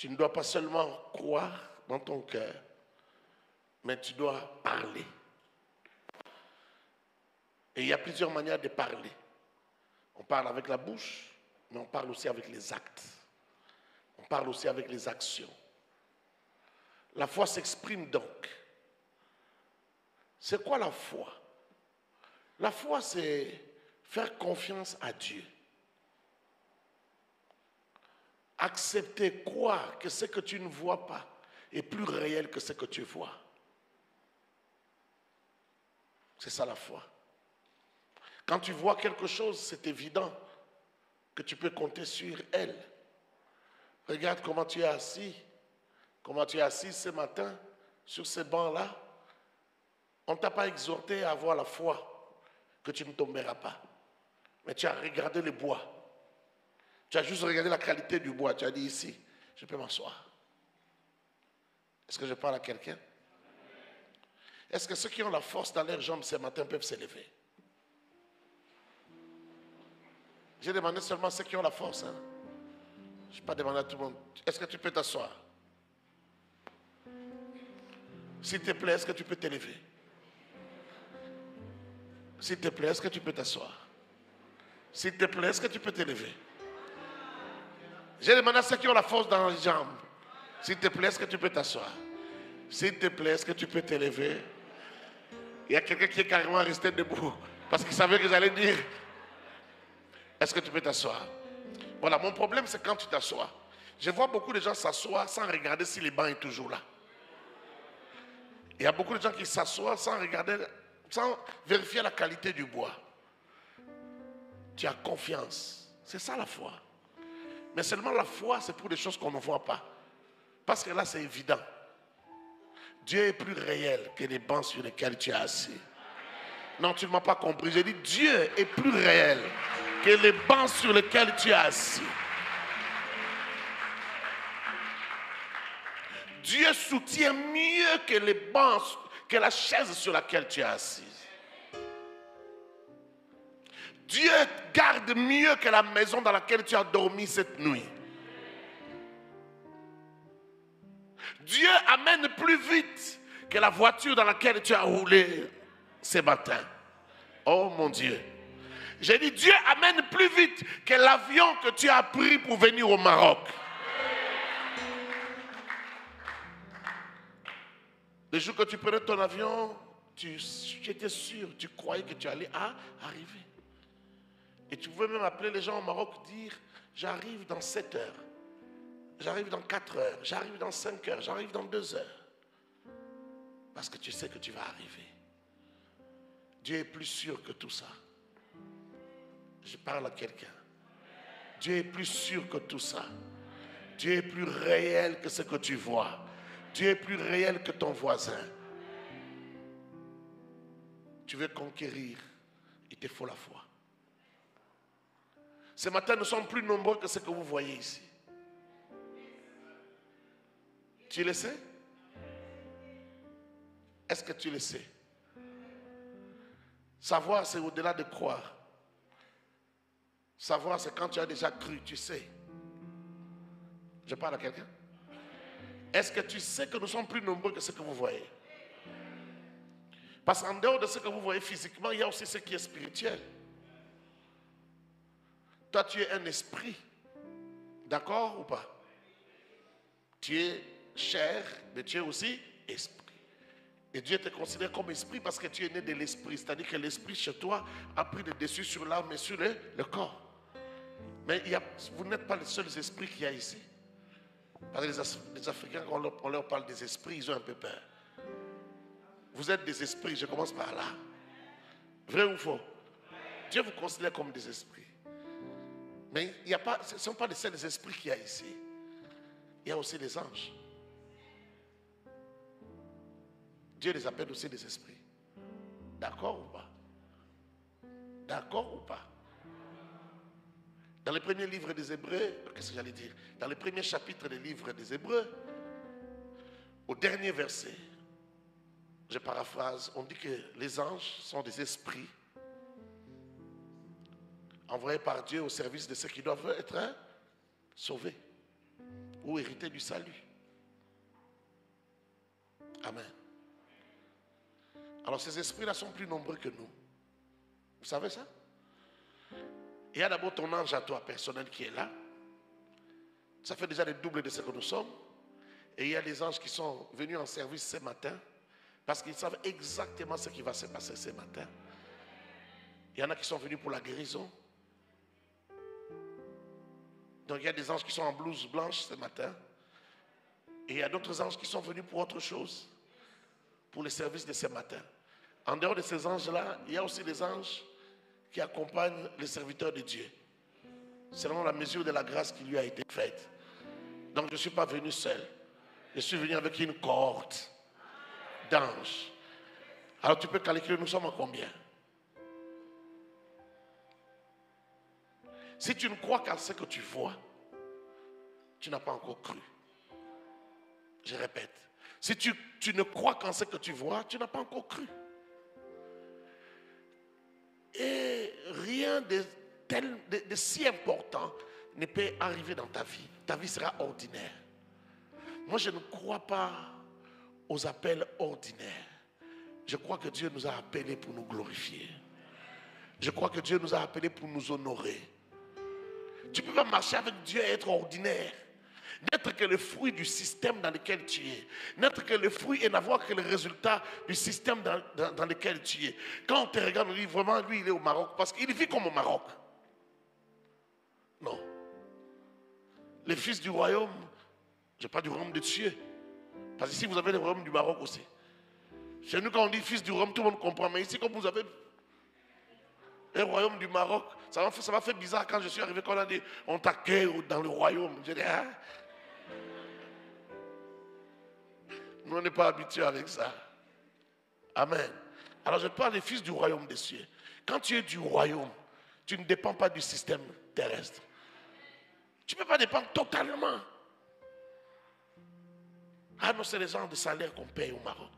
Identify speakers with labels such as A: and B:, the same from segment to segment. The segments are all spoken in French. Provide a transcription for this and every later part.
A: Tu ne dois pas seulement croire dans ton cœur, mais tu dois parler. Et il y a plusieurs manières de parler. On parle avec la bouche, mais on parle aussi avec les actes. On parle aussi avec les actions. La foi s'exprime donc. C'est quoi la foi? La foi, c'est faire confiance à Dieu. Accepter, croire que ce que tu ne vois pas est plus réel que ce que tu vois. C'est ça la foi. Quand tu vois quelque chose, c'est évident que tu peux compter sur elle. Regarde comment tu es assis. Comment tu es assis ce matin sur ces bancs-là. On ne t'a pas exhorté à avoir la foi que tu ne tomberas pas. Mais tu as regardé le bois. Tu as juste regardé la qualité du bois. Tu as dit ici, je peux m'asseoir. Est-ce que je parle à quelqu'un? Est-ce que ceux qui ont la force dans leurs jambes ce matin peuvent s'élever? J'ai demandé seulement à ceux qui ont la force. Hein? Je n'ai pas demandé à tout le monde. Est-ce que tu peux t'asseoir? S'il te plaît, est-ce que tu peux t'élever? S'il te plaît, est-ce que tu peux t'asseoir? S'il te plaît, est-ce que tu peux t'élever? J'ai demandé à ceux qui ont la force dans les jambes. S'il te plaît, est-ce que tu peux t'asseoir? S'il te plaît, est-ce que tu peux t'élever? Il y a quelqu'un qui est carrément resté debout parce qu'il savait que j'allais dire. Est-ce que tu peux t'asseoir? Voilà, mon problème c'est quand tu t'assois. Je vois beaucoup de gens s'asseoir sans regarder si le banc est toujours là. Il y a beaucoup de gens qui s'assoient sans regarder, sans vérifier la qualité du bois. Tu as confiance. C'est ça la foi. Mais seulement la foi, c'est pour des choses qu'on ne voit pas. Parce que là, c'est évident. Dieu est plus réel que les bancs sur lesquels tu es assis. Non, tu ne m'as pas compris. J'ai dit Dieu est plus réel que les bancs sur lesquels tu es assis. Dieu soutient mieux que les bancs, que la chaise sur laquelle tu es assis. Dieu garde mieux que la maison dans laquelle tu as dormi cette nuit. Dieu amène plus vite que la voiture dans laquelle tu as roulé ce matin. Oh mon Dieu. J'ai dit Dieu amène plus vite que l'avion que tu as pris pour venir au Maroc. Le jour que tu prenais ton avion, tu étais sûr, tu croyais que tu allais arriver. Et tu pouvais même appeler les gens au Maroc et dire j'arrive dans 7 heures, j'arrive dans 4 heures, j'arrive dans 5 heures, j'arrive dans 2 heures. Parce que tu sais que tu vas arriver. Dieu est plus sûr que tout ça. Je parle à quelqu'un. Dieu est plus sûr que tout ça. Dieu est plus réel que ce que tu vois. Dieu est plus réel que ton voisin. Tu veux conquérir, il te faut la foi. Ce matin, nous sommes plus nombreux que ce que vous voyez ici. Tu le sais? Est-ce que tu le sais? Savoir, c'est au-delà de croire. Savoir, c'est quand tu as déjà cru, tu sais. Je parle à quelqu'un? Est-ce que tu sais que nous sommes plus nombreux que ce que vous voyez? Parce qu'en dehors de ce que vous voyez physiquement, il y a aussi ce qui est spirituel. Toi, tu es un esprit. D'accord ou pas? Tu es chair, mais tu es aussi esprit. Et Dieu te considère comme esprit parce que tu es né de l'esprit. C'est-à-dire que l'esprit chez toi a pris le dessus sur l'âme et sur le corps. Mais vous n'êtes pas les seuls esprits qu'il y a ici. Parce que les Africains, quand on leur parle des esprits, ils ont un peu peur. Vous êtes des esprits, je commence par là. Vrai ou faux? Dieu vous considère comme des esprits. Mais ce ne sont pas les seuls esprits qu'il y a ici. Il y a aussi les anges. Dieu les appelle aussi des esprits. D'accord ou pas? D'accord ou pas? Dans le premier livre des Hébreux, qu'est-ce que j'allais dire? Dans le premier chapitre des livres des Hébreux, au dernier verset, je paraphrase, on dit que les anges sont des esprits envoyés par Dieu au service de ceux qui doivent être sauvés. ou hériter du salut. Amen. Alors ces esprits-là sont plus nombreux que nous. Vous savez ça? Il y a d'abord ton ange à toi personnel qui est là. Ça fait déjà le double de ce que nous sommes. Et il y a des anges qui sont venus en service ce matin parce qu'ils savent exactement ce qui va se passer ce matin. Il y en a qui sont venus pour la guérison. Donc il y a des anges qui sont en blouse blanche ce matin. Et il y a d'autres anges qui sont venus pour autre chose, pour le service de ce matin. En dehors de ces anges-là, il y a aussi des anges qui accompagnent les serviteurs de Dieu, selon la mesure de la grâce qui lui a été faite. Donc je ne suis pas venu seul. Je suis venu avec une cohorte d'anges. Alors tu peux calculer, nous sommes à combien? Si tu ne crois qu'à ce que tu vois, tu n'as pas encore cru. Je répète. Si tu ne crois qu'en ce que tu vois, tu n'as pas encore cru. Et rien de si important ne peut arriver dans ta vie. Ta vie sera ordinaire. Moi, je ne crois pas aux appels ordinaires. Je crois que Dieu nous a appelés pour nous glorifier. Je crois que Dieu nous a appelés pour nous honorer. Tu ne peux pas marcher avec Dieu et être ordinaire. N'être que le fruit du système dans lequel tu es. N'être que le fruit et n'avoir que le résultat du système dans lequel tu es. Quand on te regarde, on dit vraiment, lui, il est au Maroc. Parce qu'il vit comme au Maroc. Non. Les fils du royaume, je ne parle du royaume de Dieu. Parce que ici, vous avez le royaume du Maroc aussi. Chez nous, quand on dit fils du royaume, tout le monde comprend. Mais ici, comme vous avez le royaume du Maroc, ça m'a fait bizarre quand je suis arrivé, quand on a dit, on t'accueille dans le royaume. Je dis, ah. Nous, on n'est pas habitués avec ça. Amen. Alors, je parle des fils du royaume des cieux. Quand tu es du royaume, tu ne dépends pas du système terrestre. Tu ne peux pas dépendre totalement. Ah non, c'est les gens de salaire qu'on paye au Maroc.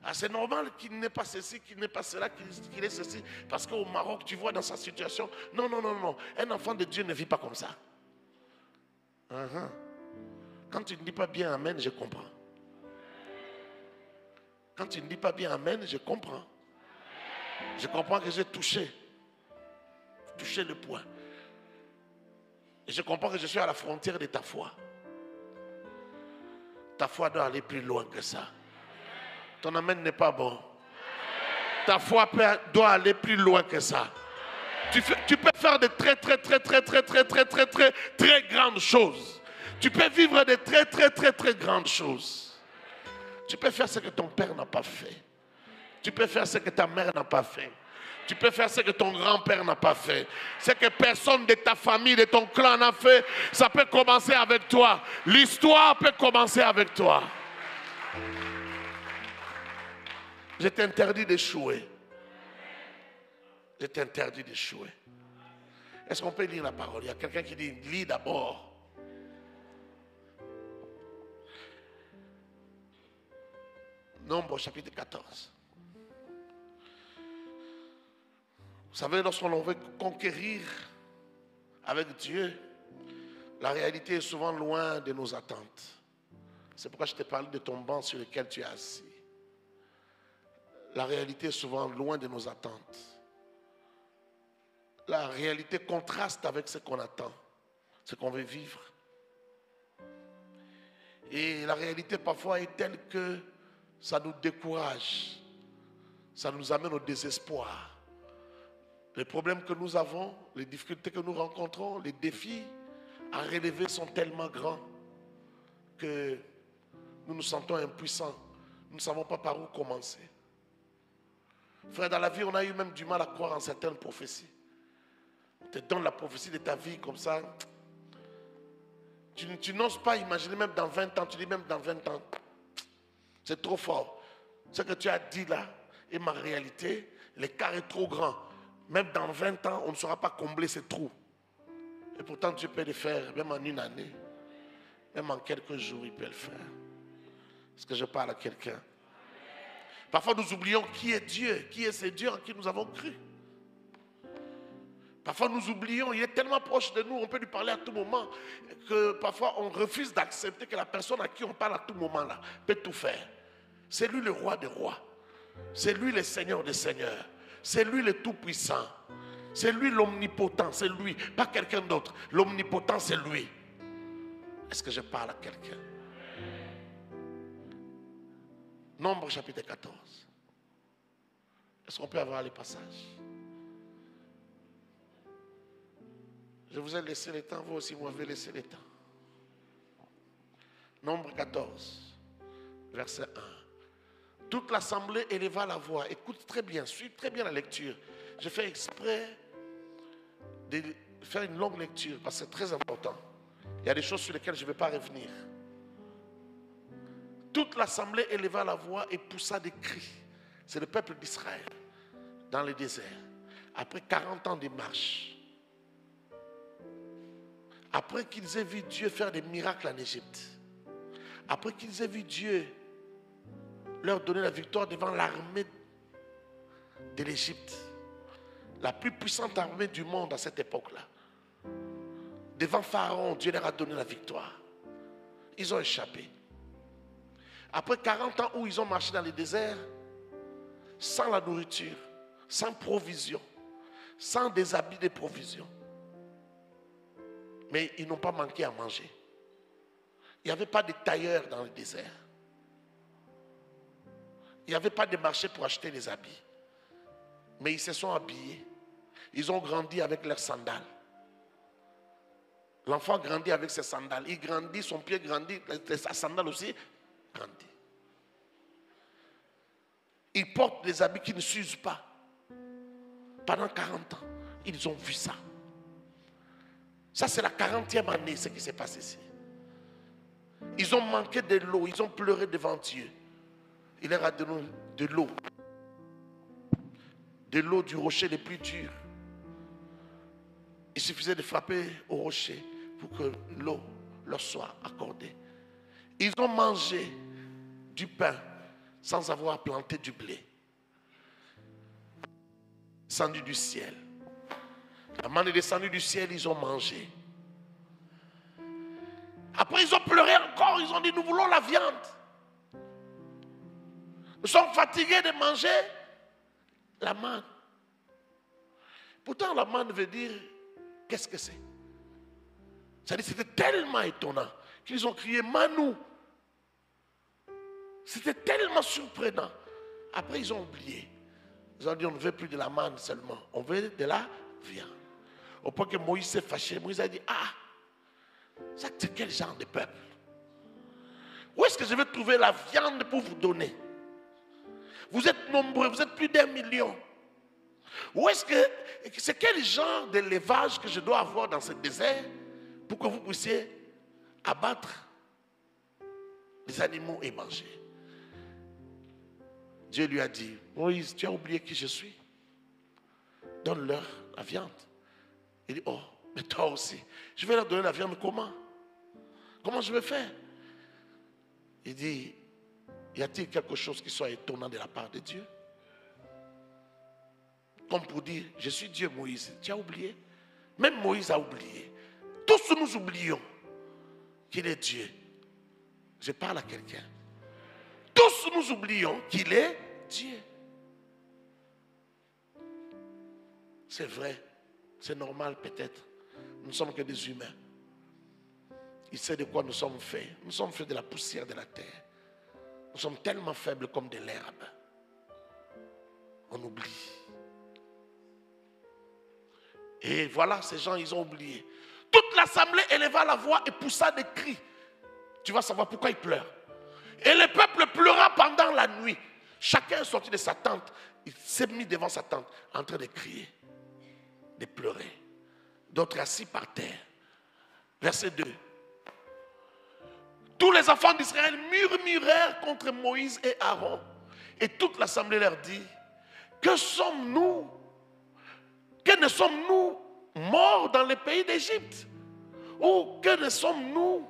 A: Ah, c'est normal qu'il n'ait pas ceci, qu'il n'ait pas cela, qu'il ait ceci. Parce qu'au Maroc, tu vois dans sa situation. Non, non, non, non. Un enfant de Dieu ne vit pas comme ça. Quand tu ne dis pas bien amen, je comprends. Quand tu ne dis pas bien amen, je comprends. Je comprends que j'ai touché le point. Et je comprends que je suis à la frontière de ta foi. Ta foi doit aller plus loin que ça. Ton amen n'est pas bon. Ta foi doit aller plus loin que ça. Tu peux faire de très grandes choses. Tu peux vivre de très grandes choses. Tu peux faire ce que ton père n'a pas fait. Tu peux faire ce que ta mère n'a pas fait. Tu peux faire ce que ton grand-père n'a pas fait. Ce que personne de ta famille, de ton clan n'a fait. Ça peut commencer avec toi. L'histoire peut commencer avec toi. Je t'interdis d'échouer. Je t'interdis d'échouer. Est-ce qu'on peut lire la parole? Il y a quelqu'un qui dit, lis d'abord. Nombre chapitre 14. Vous savez, lorsqu'on veut conquérir avec Dieu, la réalité est souvent loin de nos attentes. C'est pourquoi je te parle de ton banc sur lequel tu es assis. La réalité est souvent loin de nos attentes. La réalité contraste avec ce qu'on attend, ce qu'on veut vivre. Et la réalité parfois est telle que ça nous décourage. Ça nous amène au désespoir. Les problèmes que nous avons, les difficultés que nous rencontrons, les défis à relever sont tellement grands que nous nous sentons impuissants. Nous ne savons pas par où commencer. Frère, dans la vie, on a eu même du mal à croire en certaines prophéties. On te donne la prophétie de ta vie comme ça. Tu n'oses pas imaginer même dans 20 ans. Tu dis même dans 20 ans. C'est trop fort. Ce que tu as dit là est ma réalité. L'écart est trop grand. Même dans 20 ans, on ne saura pas combler ces trous. Et pourtant, Dieu peut le faire, même en une année. Même en quelques jours, il peut le faire. Est-ce que je parle à quelqu'un? Parfois, nous oublions qui est Dieu. Qui est ce Dieu en qui nous avons cru. Parfois nous oublions, il est tellement proche de nous, on peut lui parler à tout moment, que parfois on refuse d'accepter que la personne à qui on parle à tout moment là peut tout faire. C'est lui le roi des rois. C'est lui le Seigneur des seigneurs. C'est lui le tout-puissant. C'est lui l'omnipotent, c'est lui, pas quelqu'un d'autre. L'omnipotent, c'est lui. Est-ce que je parle à quelqu'un? Nombre chapitre 14. Est-ce qu'on peut avoir les passages? Je vous ai laissé le temps, vous aussi vous m'avez laissé le temps. Nombre 14, verset 1. Toute l'assemblée éleva la voix. Écoute très bien, suis très bien la lecture. Je fais exprès de faire une longue lecture parce que c'est très important. Il y a des choses sur lesquelles je ne vais pas revenir. Toute l'assemblée éleva la voix et poussa des cris. C'est le peuple d'Israël dans le désert. Après 40 ans de marche. Après qu'ils aient vu Dieu faire des miracles en Égypte. Après qu'ils aient vu Dieu leur donner la victoire devant l'armée de l'Égypte. La plus puissante armée du monde à cette époque-là. Devant Pharaon, Dieu leur a donné la victoire. Ils ont échappé. Après 40 ans où ils ont marché dans le désert, sans la nourriture, sans provision, sans des habits de provision. Mais ils n'ont pas manqué à manger. Il n'y avait pas de tailleurs dans le désert. Il n'y avait pas de marché pour acheter les habits. Mais ils se sont habillés. Ils ont grandi avec leurs sandales. L'enfant grandit avec ses sandales. Il grandit, son pied grandit, sa sandale aussi grandit. Ils portent des habits qui ne s'usent pas. Pendant 40 ans, ils ont vu ça. Ça, c'est la 40e année, ce qui s'est passé ici. Ils ont manqué de l'eau, ils ont pleuré devant Dieu. Il leur a donné de l'eau. De l'eau du rocher le plus dur. Il suffisait de frapper au rocher pour que l'eau leur soit accordée. Ils ont mangé du pain sans avoir planté du blé. Descendu du ciel. La manne est descendue du ciel, ils ont mangé. Après, ils ont pleuré encore, ils ont dit, nous voulons la viande. Nous sommes fatigués de manger la manne. Pourtant, la manne veut dire, qu'est-ce que c'est? C'est-à-dire, c'était tellement étonnant qu'ils ont crié, Manou. C'était tellement surprenant. Après, ils ont oublié. Ils ont dit, on ne veut plus de la manne seulement, on veut de la viande. Au point que Moïse s'est fâché, Moïse a dit, ah, ça c'est quel genre de peuple? Où est-ce que je vais trouver la viande pour vous donner? Vous êtes nombreux, vous êtes plus d'1 million. Où est-ce que, c'est quel genre d'élevage que je dois avoir dans ce désert pour que vous puissiez abattre les animaux et manger? Dieu lui a dit, Moïse, tu as oublié qui je suis? Donne-leur la viande. Il dit, oh, mais toi aussi, je vais leur donner la viande comment? Comment je vais faire? Il dit, y a-t-il quelque chose qui soit étonnant de la part de Dieu? Comme pour dire, je suis Dieu, Moïse. Tu as oublié? Même Moïse a oublié. Tous nous oublions qu'il est Dieu. Je parle à quelqu'un. Tous nous oublions qu'il est Dieu. C'est vrai. C'est normal peut-être. Nous ne sommes que des humains. Il sait de quoi nous sommes faits. Nous sommes faits de la poussière de la terre. Nous sommes tellement faibles comme de l'herbe. On oublie. Et voilà, ces gens, ils ont oublié. Toute l'assemblée éleva la voix et poussa des cris. Tu vas savoir pourquoi ils pleurent. Et le peuple pleura pendant la nuit. Chacun est sorti de sa tente. Il s'est mis devant sa tente en train de crier, de pleurer. D'autres assis par terre. Verset 2. Tous les enfants d'Israël murmurèrent contre Moïse et Aaron. Et toute l'assemblée leur dit, que sommes-nous? Que ne sommes-nous morts dans le pays d'Égypte? Ou que ne sommes-nous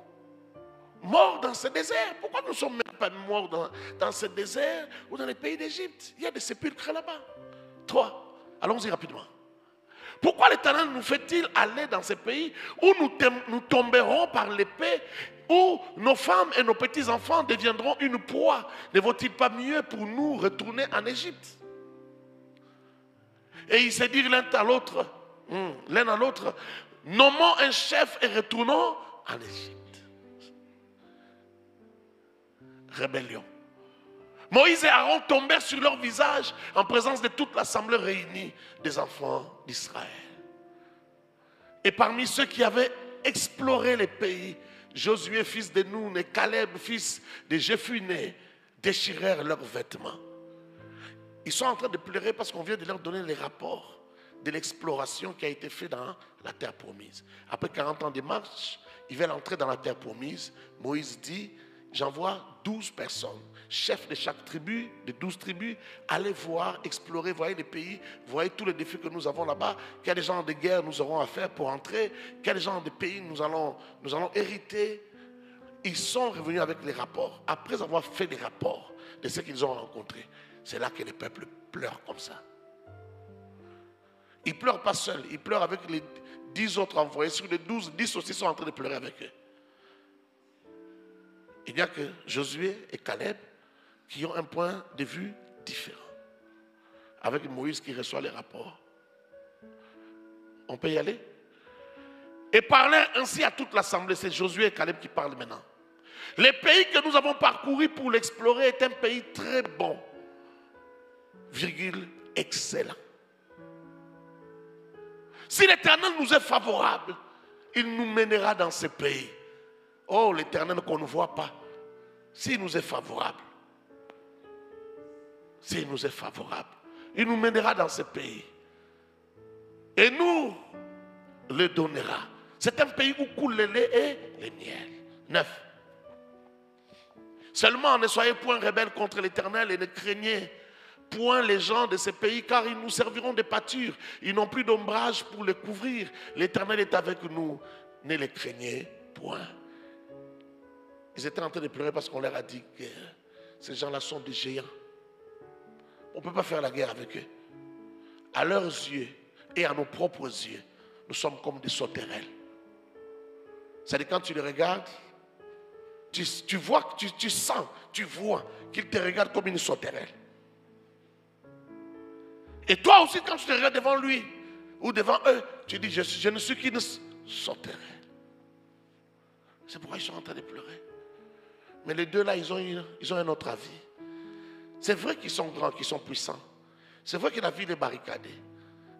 A: morts dans ce désert? Pourquoi nous ne sommes même pas morts dans ce désert ou dans le pays d'Égypte? Il y a des sépulcres là-bas. 3. Allons-y rapidement. Pourquoi l'Éternel nous fait-il aller dans ces pays où nous tomberons par l'épée, où nos femmes et nos petits-enfants deviendront une proie? Ne vaut-il pas mieux pour nous retourner en Égypte? Et ils se disent l'un à l'autre, nommons un chef et retournons en Égypte. Rébellion. Moïse et Aaron tombèrent sur leur visage en présence de toute l'assemblée réunie des enfants d'Israël. Et parmi ceux qui avaient exploré les pays, Josué, fils de Nun, et Caleb, fils de Jephuné, déchirèrent leurs vêtements. Ils sont en train de pleurer parce qu'on vient de leur donner les rapports de l'exploration qui a été faite dans la terre promise. Après 40 ans de marche, ils veulent entrer dans la terre promise. Moïse dit, j'envoie 12 personnes, chefs de chaque tribu, de 12 tribus, allez voir, explorer, voyez les pays, voyez tous les défis que nous avons là-bas, quel genre de guerre nous aurons à faire pour entrer, quel genre de pays nous allons hériter. Ils sont revenus avec les rapports. Après avoir fait les rapports de ce qu'ils ont rencontrés, c'est là que les peuples pleurent comme ça. Ils ne pleurent pas seuls, ils pleurent avec les 10 autres envoyés. Sur les 12, 10 aussi sont en train de pleurer avec eux. Il n'y a que Josué et Caleb qui ont un point de vue différent. Avec Moïse qui reçoit les rapports. On peut y aller? Et parlèrent ainsi à toute l'assemblée. C'est Josué et Caleb qui parlent maintenant. Les pays que nous avons parcourus pour l'explorer est un pays très bon. Virgule, excellent. Si l'Éternel nous est favorable, il nous mènera dans ce pays. Oh, l'Éternel qu'on ne voit pas, s'il nous est favorable, s'il nous est favorable, il nous mènera dans ce pays. Et nous le donnera. C'est un pays où coule le lait et le miel. 9. Seulement ne soyez point rebelles contre l'Éternel et ne craignez point les gens de ces pays, car ils nous serviront de pâture. Ils n'ont plus d'ombrage pour les couvrir. L'Éternel est avec nous. Ne les craignez point. Ils étaient en train de pleurer parce qu'on leur a dit que ces gens-là sont des géants. On ne peut pas faire la guerre avec eux. À leurs yeux et à nos propres yeux, nous sommes comme des sauterelles. C'est-à-dire quand tu les regardes, tu vois, tu sens, tu vois qu'ils te regardent comme une sauterelle. Et toi aussi, quand tu te regardes devant lui ou devant eux, tu dis, je ne suis qu'une sauterelle. C'est pourquoi ils sont en train de pleurer. Mais les deux là, ils ont un autre avis. C'est vrai qu'ils sont grands, qu'ils sont puissants. C'est vrai que la ville est barricadée.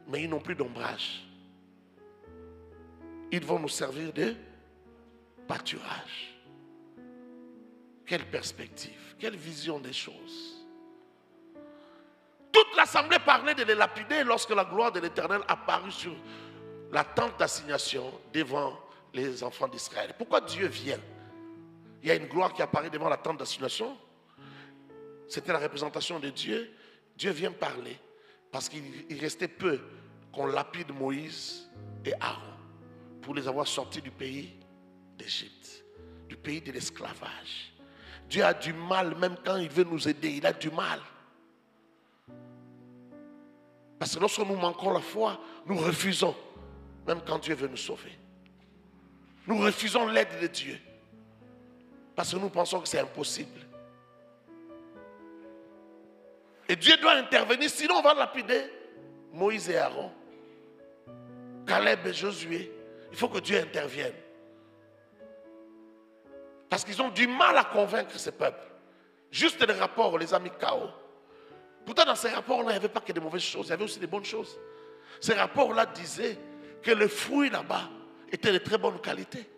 A: Mais ils n'ont plus d'ombrage. Ils vont nous servir de pâturage. Quelle perspective, quelle vision des choses. Toute l'assemblée parlait de les lapider lorsque la gloire de l'Éternel apparut sur la tente d'assignation devant les enfants d'Israël. Pourquoi Dieu vient? Il y a une gloire qui apparaît devant la tente d'assignation. C'était la représentation de Dieu. Dieu vient parler parce qu'il restait peu qu'on lapide Moïse et Aaron pour les avoir sortis du pays d'Égypte, du pays de l'esclavage. Dieu a du mal, même quand il veut nous aider, il a du mal. Parce que lorsque nous manquons la foi, nous refusons, même quand Dieu veut nous sauver. Nous refusons l'aide de Dieu. Parce que nous pensons que c'est impossible. Et Dieu doit intervenir, sinon on va lapider Moïse et Aaron, Caleb et Josué. Il faut que Dieu intervienne. Parce qu'ils ont du mal à convaincre ce peuple. Juste les rapports les a mis KO. Pourtant, dans ces rapports-là, il n'y avait pas que des mauvaises choses, il y avait aussi des bonnes choses. Ces rapports-là disaient que les fruits là-bas étaient de très bonne qualité.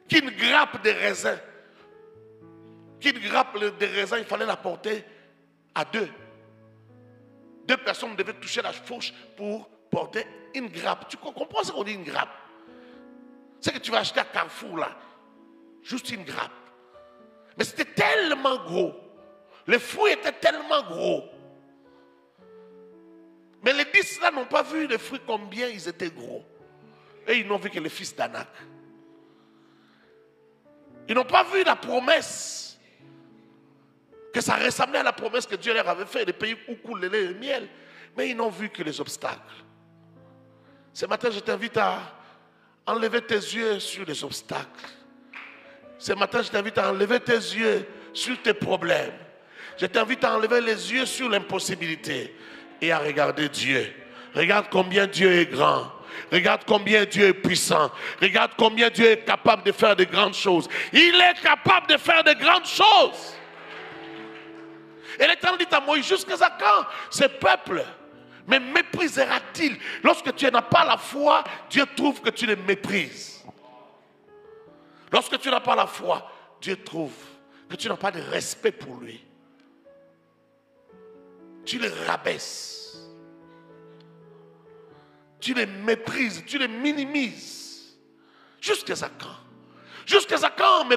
A: Qu'une grappe de raisin, il fallait la porter à deux. Deux personnes devaient toucher la fourche pour porter une grappe. Tu comprends ce qu'on dit une grappe? C'est que tu vas acheter à Carrefour là, juste une grappe. Mais c'était tellement gros. Les fruits étaient tellement gros. Mais les 10 là n'ont pas vu les fruits combien ils étaient gros. Et ils n'ont vu que les fils d'Anak. Ils n'ont pas vu la promesse. Que ça ressemblait à la promesse que Dieu leur avait faite, les pays où coule le lait et le miel. Mais ils n'ont vu que les obstacles. Ce matin, je t'invite à enlever tes yeux sur les obstacles. Ce matin, je t'invite à enlever tes yeux sur tes problèmes. Je t'invite à enlever les yeux sur l'impossibilité et à regarder Dieu. Regarde combien Dieu est grand. Regarde combien Dieu est puissant. Regarde combien Dieu est capable de faire de grandes choses. Il est capable de faire de grandes choses. Et l'Éternel dit à Moïse, jusqu'à quand ce peuple me méprisera-t-il? Lorsque tu n'as pas la foi, Dieu trouve que tu le méprises. Lorsque tu n'as pas la foi, Dieu trouve que tu n'as pas de respect pour lui. Tu le rabaisses. Tu les méprises, tu les minimises. Jusqu'à quand? Jusqu'à quand ne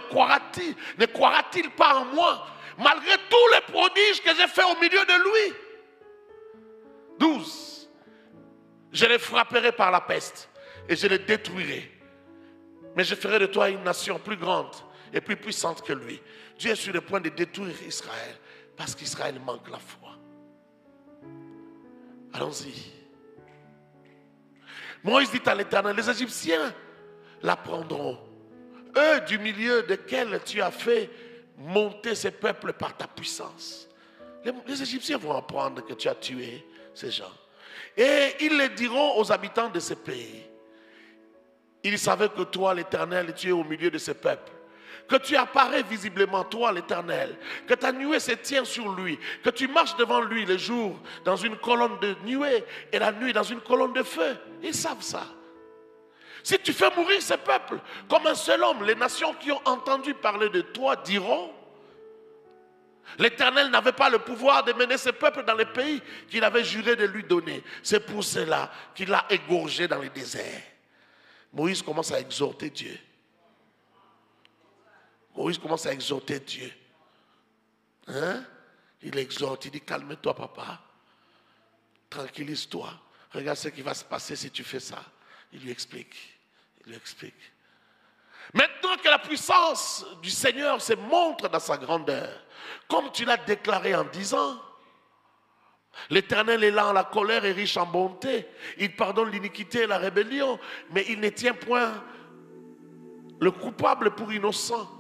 A: croira-t-il pas en moi, malgré tous les prodiges que j'ai faits au milieu de lui? 12. Je les frapperai par la peste et je les détruirai. Mais je ferai de toi une nation plus grande et plus puissante que lui. Dieu est sur le point de détruire Israël parce qu'Israël manque la foi. Allons-y. Moïse dit à l'Éternel, les Égyptiens la prendront. Eux du milieu desquels tu as fait monter ces peuples par ta puissance. Les Égyptiens vont apprendre que tu as tué ces gens. Et ils le diront aux habitants de ce pays. Ils savaient que toi, l'Éternel, tu es au milieu de ce peuple. Que tu apparais visiblement, toi, l'Éternel. Que ta nuée se tient sur lui. Que tu marches devant lui le jour dans une colonne de nuée et la nuit dans une colonne de feu. Ils savent ça. Si tu fais mourir ce peuple comme un seul homme, les nations qui ont entendu parler de toi diront: l'Éternel n'avait pas le pouvoir de mener ce peuple dans le pays qu'il avait juré de lui donner. C'est pour cela qu'il l'a égorgé dans le désert. Moïse commence à exhorter Dieu. Moïse commence à exhorter Dieu. Hein? Il exhorte, il dit: calme-toi, papa. Tranquillise-toi. Regarde ce qui va se passer si tu fais ça. Il lui explique. Il lui explique. Maintenant que la puissance du Seigneur se montre dans sa grandeur, comme tu l'as déclaré en disant: l'Éternel est lent à la colère et riche en bonté. Il pardonne l'iniquité et la rébellion, mais il ne tient point le coupable pour innocent.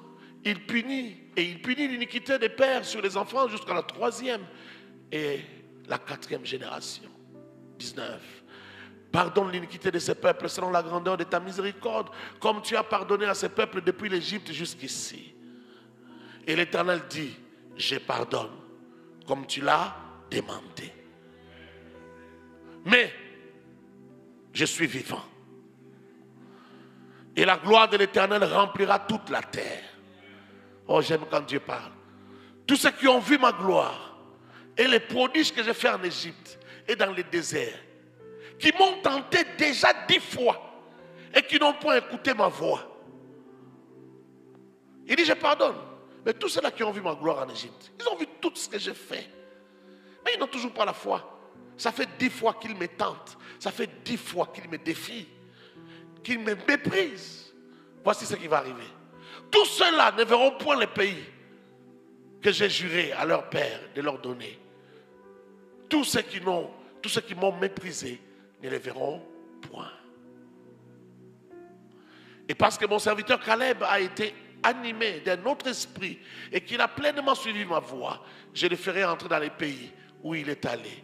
A: Il punit l'iniquité des pères sur les enfants jusqu'à la 3e et la 4e génération. 19. Pardonne l'iniquité de ces peuples selon la grandeur de ta miséricorde, comme tu as pardonné à ces peuples depuis l'Égypte jusqu'ici. Et l'Éternel dit: je pardonne, comme tu l'as demandé. Mais je suis vivant. Et la gloire de l'Éternel remplira toute la terre. Oh, j'aime quand Dieu parle. Tous ceux qui ont vu ma gloire et les prodiges que j'ai fait en Égypte et dans le désert, qui m'ont tenté déjà 10 fois et qui n'ont point écouté ma voix. Il dit: je pardonne. Mais tous ceux-là qui ont vu ma gloire en Égypte, ils ont vu tout ce que j'ai fait. Mais ils n'ont toujours pas la foi. Ça fait 10 fois qu'ils me tentent. Ça fait 10 fois qu'ils me défient. Qu'ils me méprisent. Voici ce qui va arriver. Tous ceux-là ne verront point le pays que j'ai juré à leur père de leur donner. Tous ceux qui m'ont méprisé ne les verront point. Et parce que mon serviteur Caleb a été animé d'un autre esprit et qu'il a pleinement suivi ma voie, je le ferai entrer dans les pays où il est allé.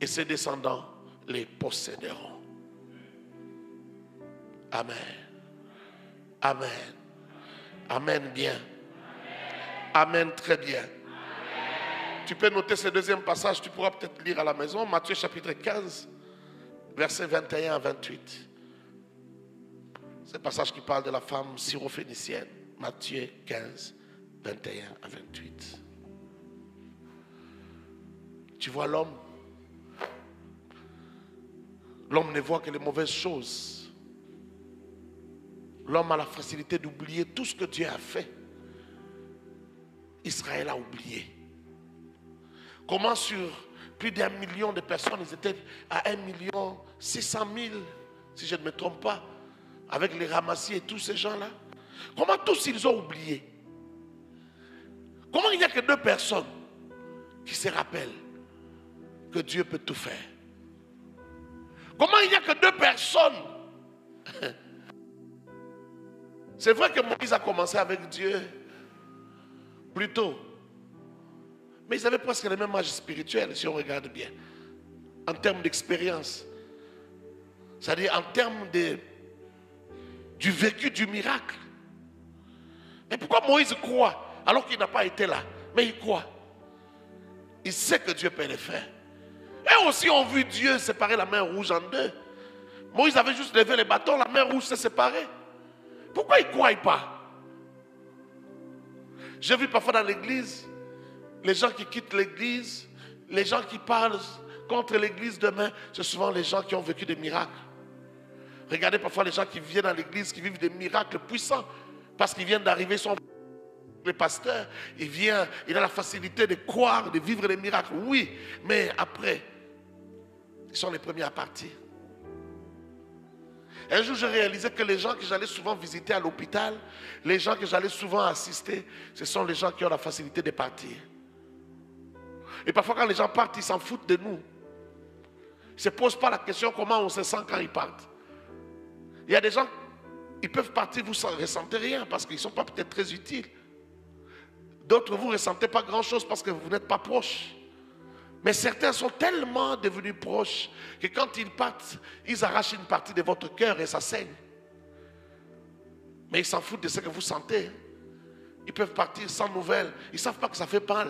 A: Et ses descendants les posséderont. Amen. Amen. Amen bien. Amen très bien. Tu peux noter ce deuxième passage, tu pourras peut-être lire à la maison, Matthieu chapitre 15, versets 21 à 28. C'est le passage qui parle de la femme syrophénicienne. Matthieu 15, 21 à 28. Tu vois l'homme? L'homme ne voit que les mauvaises choses. L'homme a la facilité d'oublier tout ce que Dieu a fait. Israël a oublié. Comment sur plus d'1 million de personnes, ils étaient à 1,6 million, si je ne me trompe pas, avec les ramassis et tous ces gens-là. Comment tous ils ont oublié? Comment il n'y a que 2 personnes qui se rappellent que Dieu peut tout faire. Comment il n'y a que 2 personnes? C'est vrai que Moïse a commencé avec Dieu plus tôt. Mais ils avaient presque le même âge spirituel, si on regarde bien. En termes d'expérience. C'est-à-dire en termes du vécu du miracle. Mais pourquoi Moïse croit alors qu'il n'a pas été là? Mais il croit. Il sait que Dieu peut le faire. Et aussi ont vu Dieu séparer la mer rouge en 2. Moïse avait juste levé les bâtons, la mer rouge s'est séparée. Pourquoi il ne croit pas? J'ai vu parfois dans l'église, les gens qui quittent l'église, les gens qui parlent contre l'église demain, c'est souvent les gens qui ont vécu des miracles. Regardez parfois les gens qui viennent dans l'église, qui vivent des miracles puissants, parce qu'ils viennent d'arriver, sont les pasteurs, il a la facilité de croire, de vivre des miracles. Oui, mais après, ils sont les premiers à partir. Un jour, j'ai réalisé que les gens que j'allais souvent visiter à l'hôpital, les gens que j'allais souvent assister, ce sont les gens qui ont la facilité de partir. Et parfois, quand les gens partent, ils s'en foutent de nous. Ils ne se posent pas la question comment on se sent quand ils partent. Il y a des gens, ils peuvent partir, vous ne ressentez rien parce qu'ils ne sont pas peut-être très utiles. D'autres, vous ne ressentez pas grand-chose parce que vous n'êtes pas proches. Mais certains sont tellement devenus proches que quand ils partent, ils arrachent une partie de votre cœur et ça saigne. Mais ils s'en foutent de ce que vous sentez. Ils peuvent partir sans nouvelles. Ils ne savent pas que ça fait mal.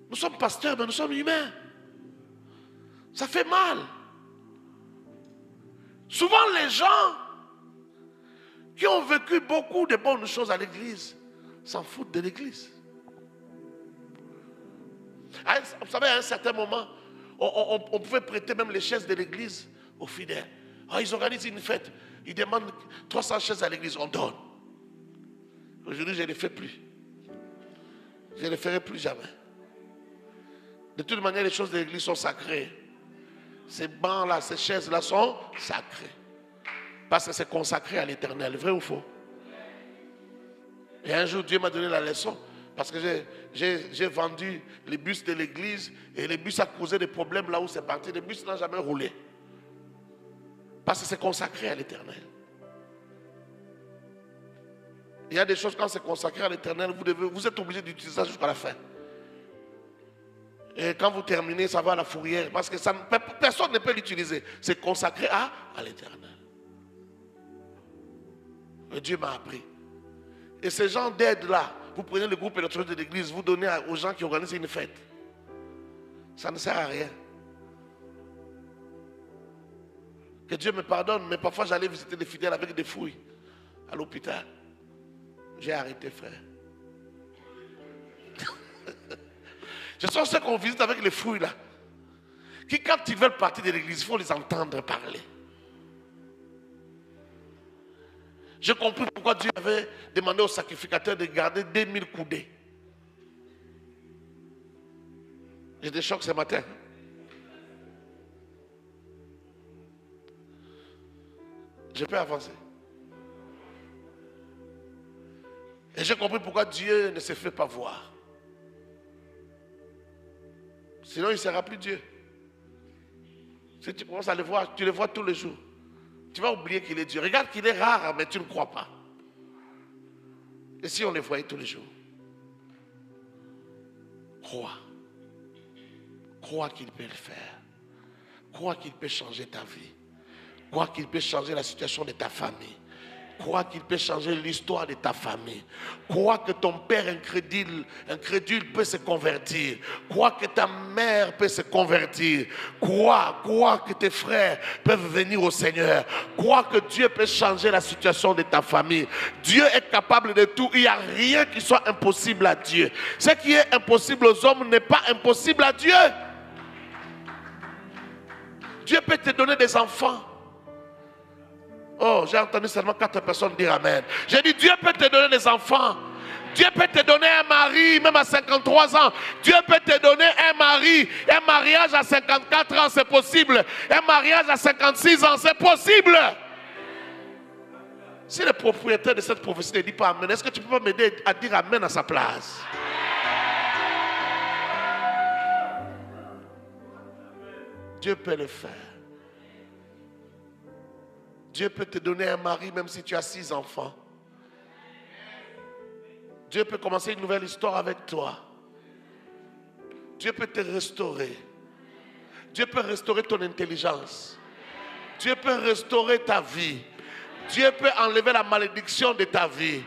A: Nous sommes pasteurs, mais nous sommes humains. Ça fait mal. Souvent, les gens qui ont vécu beaucoup de bonnes choses à l'église s'en foutent de l'église. Vous savez, à un certain moment, on pouvait prêter même les chaises de l'église aux fidèles. Ils organisent une fête. Ils demandent 300 chaises à l'église. On donne. Aujourd'hui, je ne les fais plus. Je ne les ferai plus jamais. De toute manière, les choses de l'église sont sacrées. Ces bancs-là, ces chaises-là sont sacrées. Parce que c'est consacré à l'éternel. Vrai ou faux? Et un jour, Dieu m'a donné la leçon. Parce que j'ai vendu les bus de l'église et les bus a causé des problèmes là où c'est parti. Les bus n'ont jamais roulé. Parce que c'est consacré à l'éternel. Il y a des choses, quand c'est consacré à l'éternel, vous êtes obligé d'utiliser ça jusqu'à la fin. Et quand vous terminez, ça va à la fourrière. Parce que personne ne peut l'utiliser. C'est consacré à l'éternel. Et Dieu m'a appris. Et ces gens d'aide-là, vous prenez le groupe électoral de l'église, vous donnez aux gens qui organisent une fête. Ça ne sert à rien. Que Dieu me pardonne, mais parfois j'allais visiter des fidèles avec des fouilles à l'hôpital. J'ai arrêté, frère. Ce sont ceux qu'on visite avec les fouilles là, qui quand ils veulent partir de l'église, il faut les entendre parler. J'ai compris pourquoi Dieu avait demandé aux sacrificateurs de garder 2000 coudées. J'ai des chocs ce matin. Je peux avancer. Et j'ai compris pourquoi Dieu ne se fait pas voir. Sinon, il ne sera plus Dieu. Si tu commences à le voir, tu le vois tous les jours. Tu vas oublier qu'il est Dieu. Regarde qu'il est rare, mais tu ne crois pas. Et si on le voyait tous les jours? Crois. Crois qu'il peut le faire. Crois qu'il peut changer ta vie. Crois qu'il peut changer la situation de ta famille. Crois qu'il peut changer l'histoire de ta famille. Crois que ton père incrédule peut se convertir. Crois que ta mère peut se convertir. Crois que tes frères peuvent venir au Seigneur. Crois que Dieu peut changer la situation de ta famille. Dieu est capable de tout. Il n'y a rien qui soit impossible à Dieu. Ce qui est impossible aux hommes n'est pas impossible à Dieu. Dieu peut te donner des enfants. Oh, j'ai entendu seulement 4 personnes dire Amen. J'ai dit, Dieu peut te donner des enfants. Dieu peut te donner un mari, même à 53 ans. Dieu peut te donner un mari. Un mariage à 54 ans, c'est possible. Un mariage à 56 ans, c'est possible. Si le propriétaire de cette prophétie ne dit pas Amen, est-ce que tu peux pas m'aider à dire Amen à sa place? Dieu peut le faire. Dieu peut te donner un mari même si tu as 6 enfants. Dieu peut commencer une nouvelle histoire avec toi. Dieu peut te restaurer. Dieu peut restaurer ton intelligence. Dieu peut restaurer ta vie. Dieu peut enlever la malédiction de ta vie.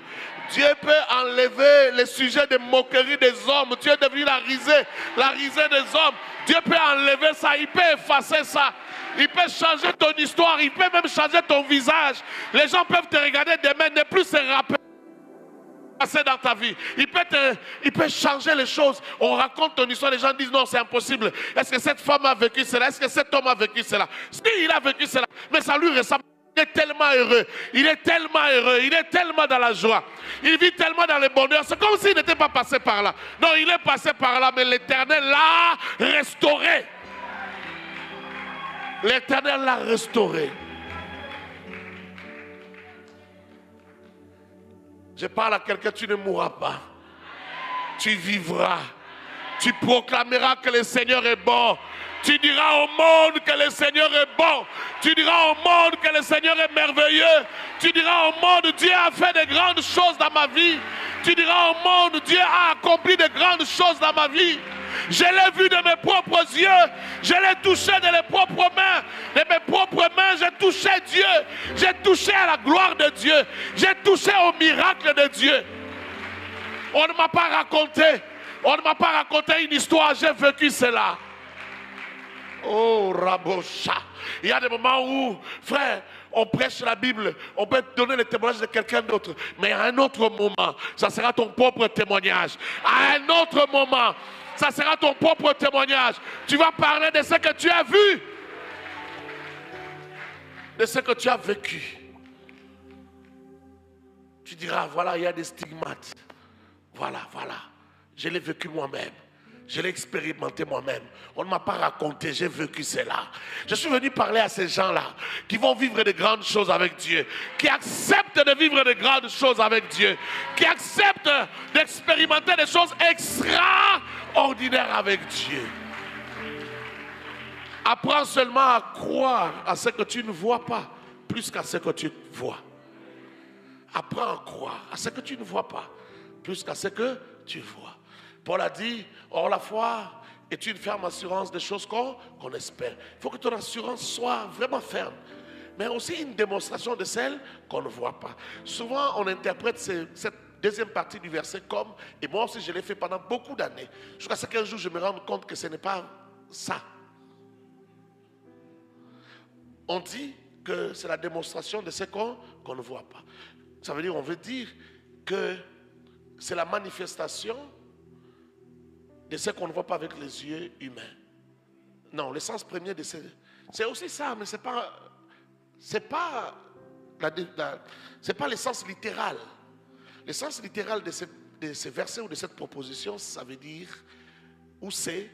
A: Dieu peut enlever les sujets de moquerie des hommes. Dieu est devenu la risée des hommes. Dieu peut enlever ça, il peut effacer ça. Il peut changer ton histoire, il peut même changer ton visage. Les gens peuvent te regarder demain, ne plus se rappeler dans ta vie. Il peut changer les choses. On raconte ton histoire, les gens disent non, c'est impossible. Est-ce que cette femme a vécu cela? Est-ce que cet homme a vécu cela? Si, il a vécu cela, mais ça lui ressemble. Il est tellement heureux, il est tellement heureux, il est tellement dans la joie, il vit tellement dans le bonheur. C'est comme s'il n'était pas passé par là. Non, il est passé par là, mais l'Éternel l'a restauré. L'Éternel l'a restauré. Je parle à quelqu'un, tu ne mourras pas. Tu vivras. Tu proclameras que le Seigneur est bon. Tu diras au monde que le Seigneur est bon. Tu diras au monde que le Seigneur est merveilleux. Tu diras au monde, Dieu a fait de grandes choses dans ma vie. Tu diras au monde, Dieu a accompli de grandes choses dans ma vie. Je l'ai vu de mes propres yeux. Je l'ai touché de mes propres mains. De mes propres mains, j'ai touché Dieu. J'ai touché à la gloire de Dieu. J'ai touché au miracle de Dieu. On ne m'a pas raconté. On ne m'a pas raconté une histoire. J'ai vécu cela. Oh, Rabocha. Il y a des moments où, frère, on prêche la Bible, on peut donner le témoignage de quelqu'un d'autre, mais à un autre moment, ça sera ton propre témoignage. À un autre moment, ça sera ton propre témoignage. Tu vas parler de ce que tu as vu, de ce que tu as vécu. Tu diras, voilà, il y a des stigmates. Voilà, je l'ai vécu moi-même. Je l'ai expérimenté moi-même. On ne m'a pas raconté, j'ai vécu cela. Je suis venu parler à ces gens-là qui vont vivre de grandes choses avec Dieu, qui acceptent de vivre de grandes choses avec Dieu, qui acceptent d'expérimenter des choses extraordinaires avec Dieu. Apprends seulement à croire à ce que tu ne vois pas, plus qu'à ce que tu vois. Apprends à croire à ce que tu ne vois pas, plus qu'à ce que tu vois. Paul a dit, or la foi est une ferme assurance des choses qu'on espère. Il faut que ton assurance soit vraiment ferme, mais aussi une démonstration de celle qu'on ne voit pas. Souvent, on interprète cette deuxième partie du verset comme, et moi aussi je l'ai fait pendant beaucoup d'années, jusqu'à ce qu'un jour je me rende compte que ce n'est pas ça. On dit que c'est la démonstration de ce qu'on ne voit pas. Ça veut dire, on veut dire que c'est la manifestation de ce qu'on ne voit pas avec les yeux humains. Non, le sens premier de c'est aussi ça, mais c'est pas le sens littéral. Le sens littéral de ce verset ou de cette proposition, ça veut dire, ou c'est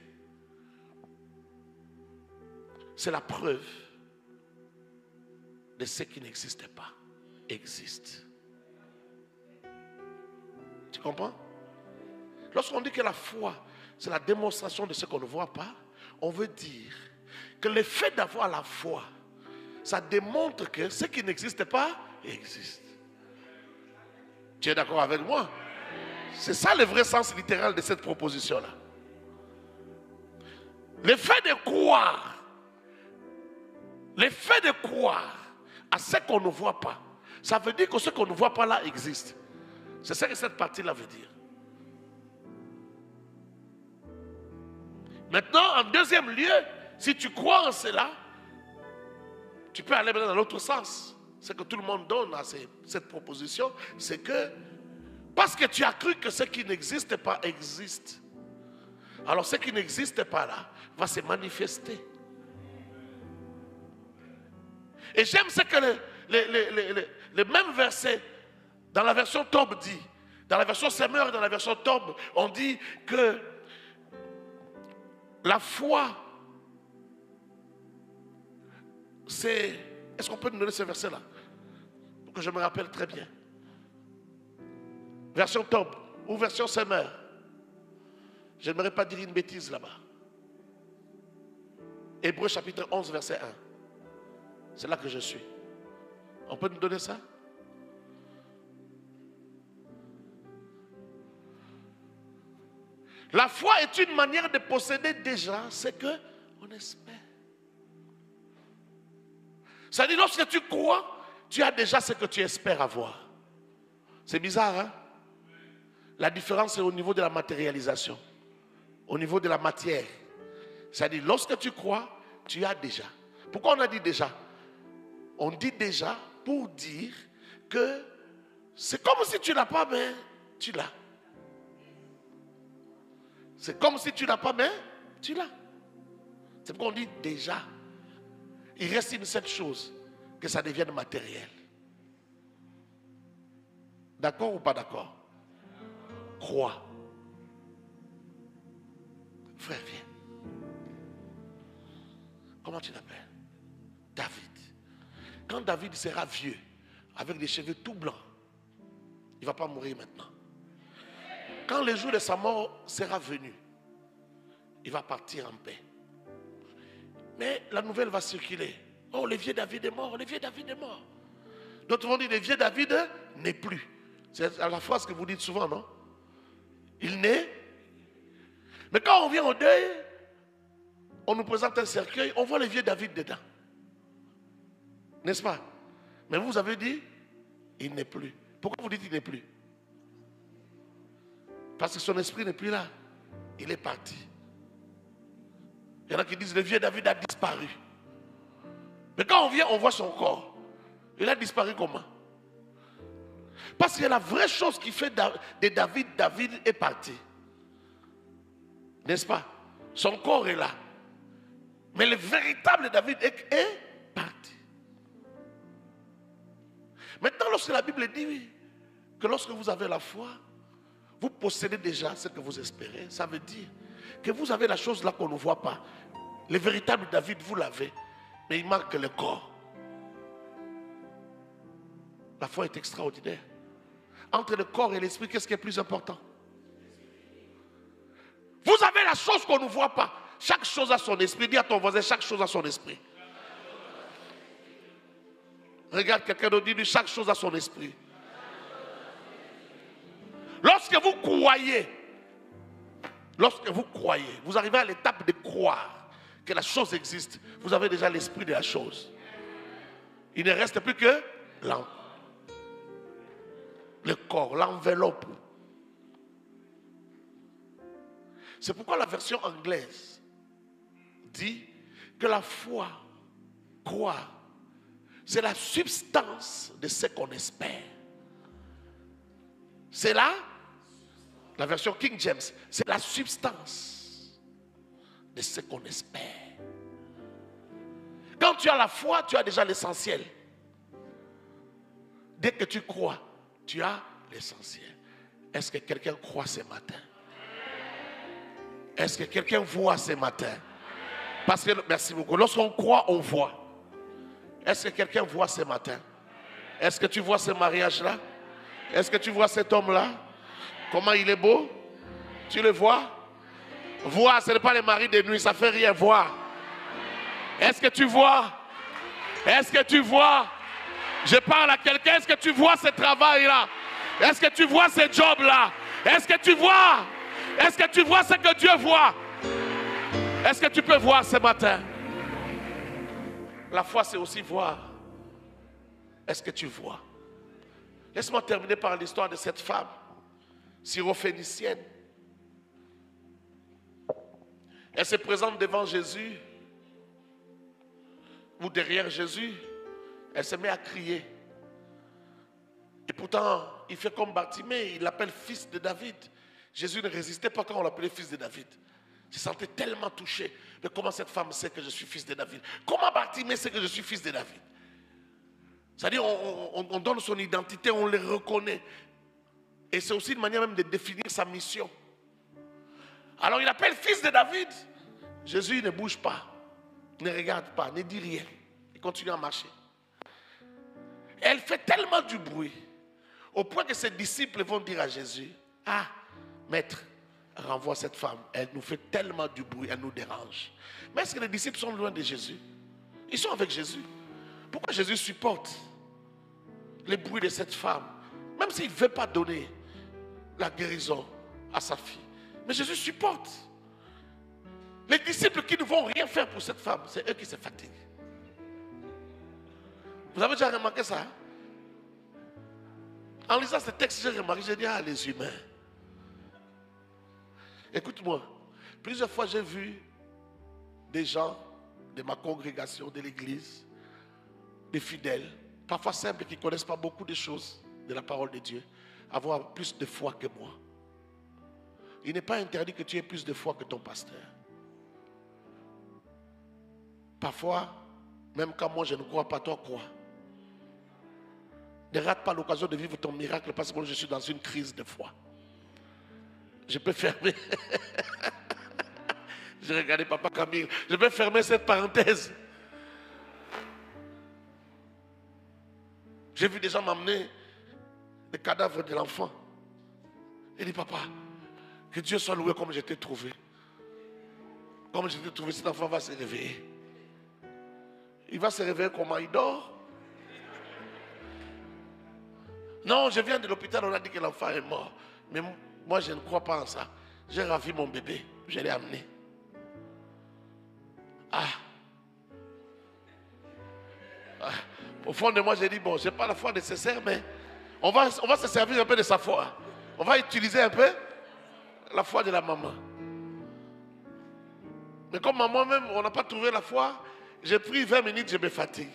A: la preuve de ce qui n'existe pas, existe. Tu comprends? Lorsqu'on dit que la foi, c'est la démonstration de ce qu'on ne voit pas, on veut dire que le fait d'avoir la foi, ça démontre que ce qui n'existe pas existe. Tu es d'accord avec moi? C'est ça le vrai sens littéral de cette proposition-là. Le fait de croire à ce qu'on ne voit pas, ça veut dire que ce qu'on ne voit pas là existe. C'est ça que cette partie-là veut dire. Maintenant, en deuxième lieu, si tu crois en cela, tu peux aller dans l'autre sens. Ce que tout le monde donne à cette proposition, c'est que parce que tu as cru que ce qui n'existe pas existe, alors ce qui n'existe pas là va se manifester. Et j'aime ce que le même verset dans la version Tob dit. Dans la version Semeur et dans la version Tob, on dit que la foi, c'est... Est-ce qu'on peut nous donner ce verset-là? Pour que je me rappelle très bien. Version Tob ou version Semeur. Je n'aimerais pas dire une bêtise là-bas. Hébreux chapitre 11, verset 1. C'est là que je suis. On peut nous donner ça? La foi est une manière de posséder déjà ce qu'on espère. C'est-à-dire, lorsque tu crois, tu as déjà ce que tu espères avoir. C'est bizarre, hein? La différence est au niveau de la matérialisation, au niveau de la matière. C'est-à-dire, lorsque tu crois, tu as déjà. Pourquoi on a dit déjà? On dit déjà pour dire que c'est comme si tu n'as pas, mais tu l'as. C'est comme si tu n'as pas, mais tu l'as. C'est pourquoi on dit déjà. Il reste une seule chose, que ça devienne matériel. D'accord ou pas d'accord? Crois. Frère, viens. Comment tu l'appelles? David. Quand David sera vieux, avec des cheveux tout blancs, il ne va pas mourir maintenant. Quand le jour de sa mort sera venu, il va partir en paix. Mais la nouvelle va circuler. Oh, le vieux David est mort, le vieux David est mort. D'autres vont dire, le vieux David n'est plus. C'est la phrase que vous dites souvent, non? Il n'est. Mais quand on vient au deuil, on nous présente un cercueil, on voit le vieux David dedans. N'est-ce pas? Mais vous avez dit, il n'est plus. Pourquoi vous dites qu'il n'est plus? Parce que son esprit n'est plus là. Il est parti. Il y en a qui disent, le vieux David a disparu. Mais quand on vient, on voit son corps. Il a disparu comment? Parce que la vraie chose qui fait de David, David est parti. N'est-ce pas? Son corps est là. Mais le véritable David est parti. Maintenant, lorsque la Bible dit que lorsque vous avez la foi, vous possédez déjà ce que vous espérez, ça veut dire que vous avez la chose là qu'on ne voit pas. Le véritable David, vous l'avez, mais il manque le corps. La foi est extraordinaire. Entre le corps et l'esprit, qu'est-ce qui est plus important? Vous avez la chose qu'on ne voit pas. Chaque chose a son esprit. Dis à ton voisin, chaque chose a son esprit. Regarde quelqu'un d'autre, dis-lui, chaque chose a son esprit. Lorsque vous croyez, vous arrivez à l'étape de croire que la chose existe, vous avez déjà l'esprit de la chose. Il ne reste plus que le corps, l'enveloppe. C'est pourquoi la version anglaise dit que la foi, croire, c'est la substance de ce qu'on espère. C'est là, la version King James, c'est la substance de ce qu'on espère. Quand tu as la foi, tu as déjà l'essentiel. Dès que tu crois, tu as l'essentiel. Est-ce que quelqu'un croit ce matin? Est-ce que quelqu'un voit ce matin? Parce que, merci beaucoup, lorsqu'on croit, on voit. Est-ce que quelqu'un voit ce matin? Est-ce que tu vois ce mariage-là? Est-ce que tu vois cet homme-là? Comment il est beau? Tu le vois? Voir, ce n'est pas le mari de nuit, ça ne fait rien voir. Est-ce que tu vois? Est-ce que tu vois? Je parle à quelqu'un, est-ce que tu vois ce travail-là? Est-ce que tu vois ce job-là? Est-ce que tu vois? Est-ce que tu vois ce que Dieu voit? Est-ce que tu peux voir ce matin? La foi, c'est aussi voir. Est-ce que tu vois? Laisse-moi terminer par l'histoire de cette femme syrophénicienne. Elle se présente devant Jésus, ou derrière Jésus. Elle se met à crier. Et pourtant, il fait comme Bartimée, il l'appelle fils de David. Jésus ne résistait pas quand on l'appelait fils de David. Il se sentait tellement touché. Mais comment cette femme sait que je suis fils de David? Comment Bartimée sait que je suis fils de David? C'est-à-dire, on donne son identité, on le reconnaît. Et c'est aussi une manière même de définir sa mission. Alors il appelle fils de David. Jésus ne bouge pas, ne regarde pas, ne dit rien. Il continue à marcher. Elle fait tellement du bruit, au point que ses disciples vont dire à Jésus, ah, maître, renvoie cette femme. Elle nous fait tellement du bruit, elle nous dérange. Mais est-ce que les disciples sont loin de Jésus? Ils sont avec Jésus. Pourquoi Jésus supporte les bruits de cette femme? Même s'il ne veut pas donner la guérison à sa fille. Mais Jésus supporte. Les disciples qui ne vont rien faire pour cette femme, c'est eux qui se fatiguent. Vous avez déjà remarqué ça? En lisant ce texte, j'ai remarqué, j'ai dit, ah, les humains. Écoute-moi, plusieurs fois j'ai vu des gens de ma congrégation, de l'église, des fidèles, parfois simples, qui ne connaissent pas beaucoup de choses de la parole de Dieu, avoir plus de foi que moi. Il n'est pas interdit que tu aies plus de foi que ton pasteur. Parfois, même quand moi je ne crois pas, toi crois. Ne rate pas l'occasion de vivre ton miracle parce que moi je suis dans une crise de foi. Je peux fermer. J'ai regardé Papa Camille. Je peux fermer cette parenthèse. J'ai vu des gens m'amener le cadavre de l'enfant. Il dit, papa, que Dieu soit loué comme je t'ai trouvé. Comme je t'ai trouvé, cet enfant va se réveiller. Il va se réveiller comment? Il dort? Non, je viens de l'hôpital, on a dit que l'enfant est mort. Mais moi, je ne crois pas en ça. J'ai ravi mon bébé, je l'ai amené. Au fond de moi, j'ai dit, bon, je n'ai pas la foi nécessaire, mais on va se servir un peu de sa foi. On va utiliser un peu la foi de la maman. Mais comme maman même, on n'a pas trouvé la foi, j'ai pris 20 minutes, je me fatigue.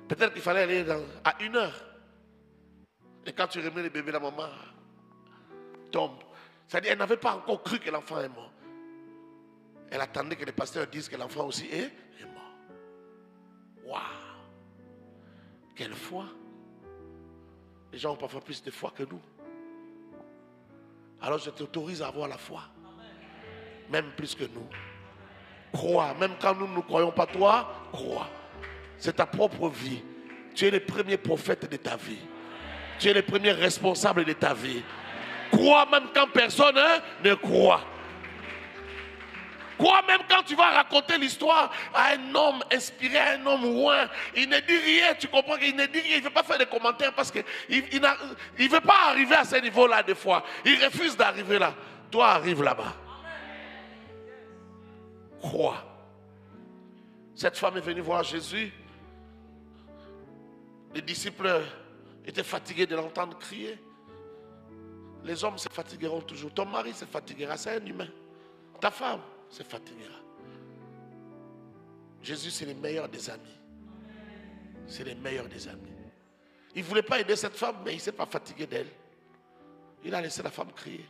A: Peut-être qu'il fallait aller à 1 heure. Et quand tu remets le bébé, la maman tombe. C'est-à-dire qu'elle n'avait pas encore cru que l'enfant est mort. Elle attendait que les pasteurs disent que l'enfant aussi est mort. Waouh! Quelle foi! Les gens ont parfois plus de foi que nous. Alors je t'autorise à avoir la foi. Même plus que nous. Crois. Même quand nous ne croyons pas toi, crois. C'est ta propre vie. Tu es le premier prophète de ta vie. Tu es le premier responsable de ta vie. Crois même quand personne ne croit. Crois même quand tu vas raconter l'histoire à un homme inspiré, à un homme loin. Il ne dit rien, tu comprends qu'il ne dit rien. Il ne veut pas faire des commentaires parce qu'il ne veut pas arriver à ce niveau-là des fois. Il refuse d'arriver là. Toi, arrive là-bas. Crois. Cette femme est venue voir Jésus. Les disciples étaient fatigués de l'entendre crier. Les hommes se fatigueront toujours. Ton mari se fatiguera, c'est un humain. Ta femme se fatiguera. Jésus, c'est le meilleur des amis. C'est le meilleur des amis. Il ne voulait pas aider cette femme, mais il ne s'est pas fatigué d'elle. Il a laissé la femme crier.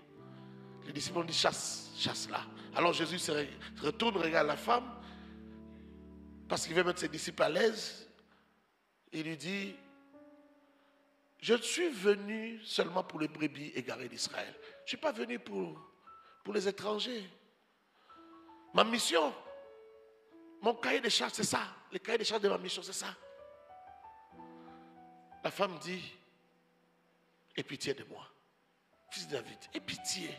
A: Les disciples ont dit, chasse-la. Alors Jésus se retourne, regarde la femme, parce qu'il veut mettre ses disciples à l'aise. Il lui dit, je suis venu seulement pour les brebis égarées d'Israël. Je ne suis pas venu pour les étrangers. Ma mission, mon cahier de charges, c'est ça. Le cahier de charges de ma mission, c'est ça. La femme dit, aie pitié de moi, fils de David, aie pitié.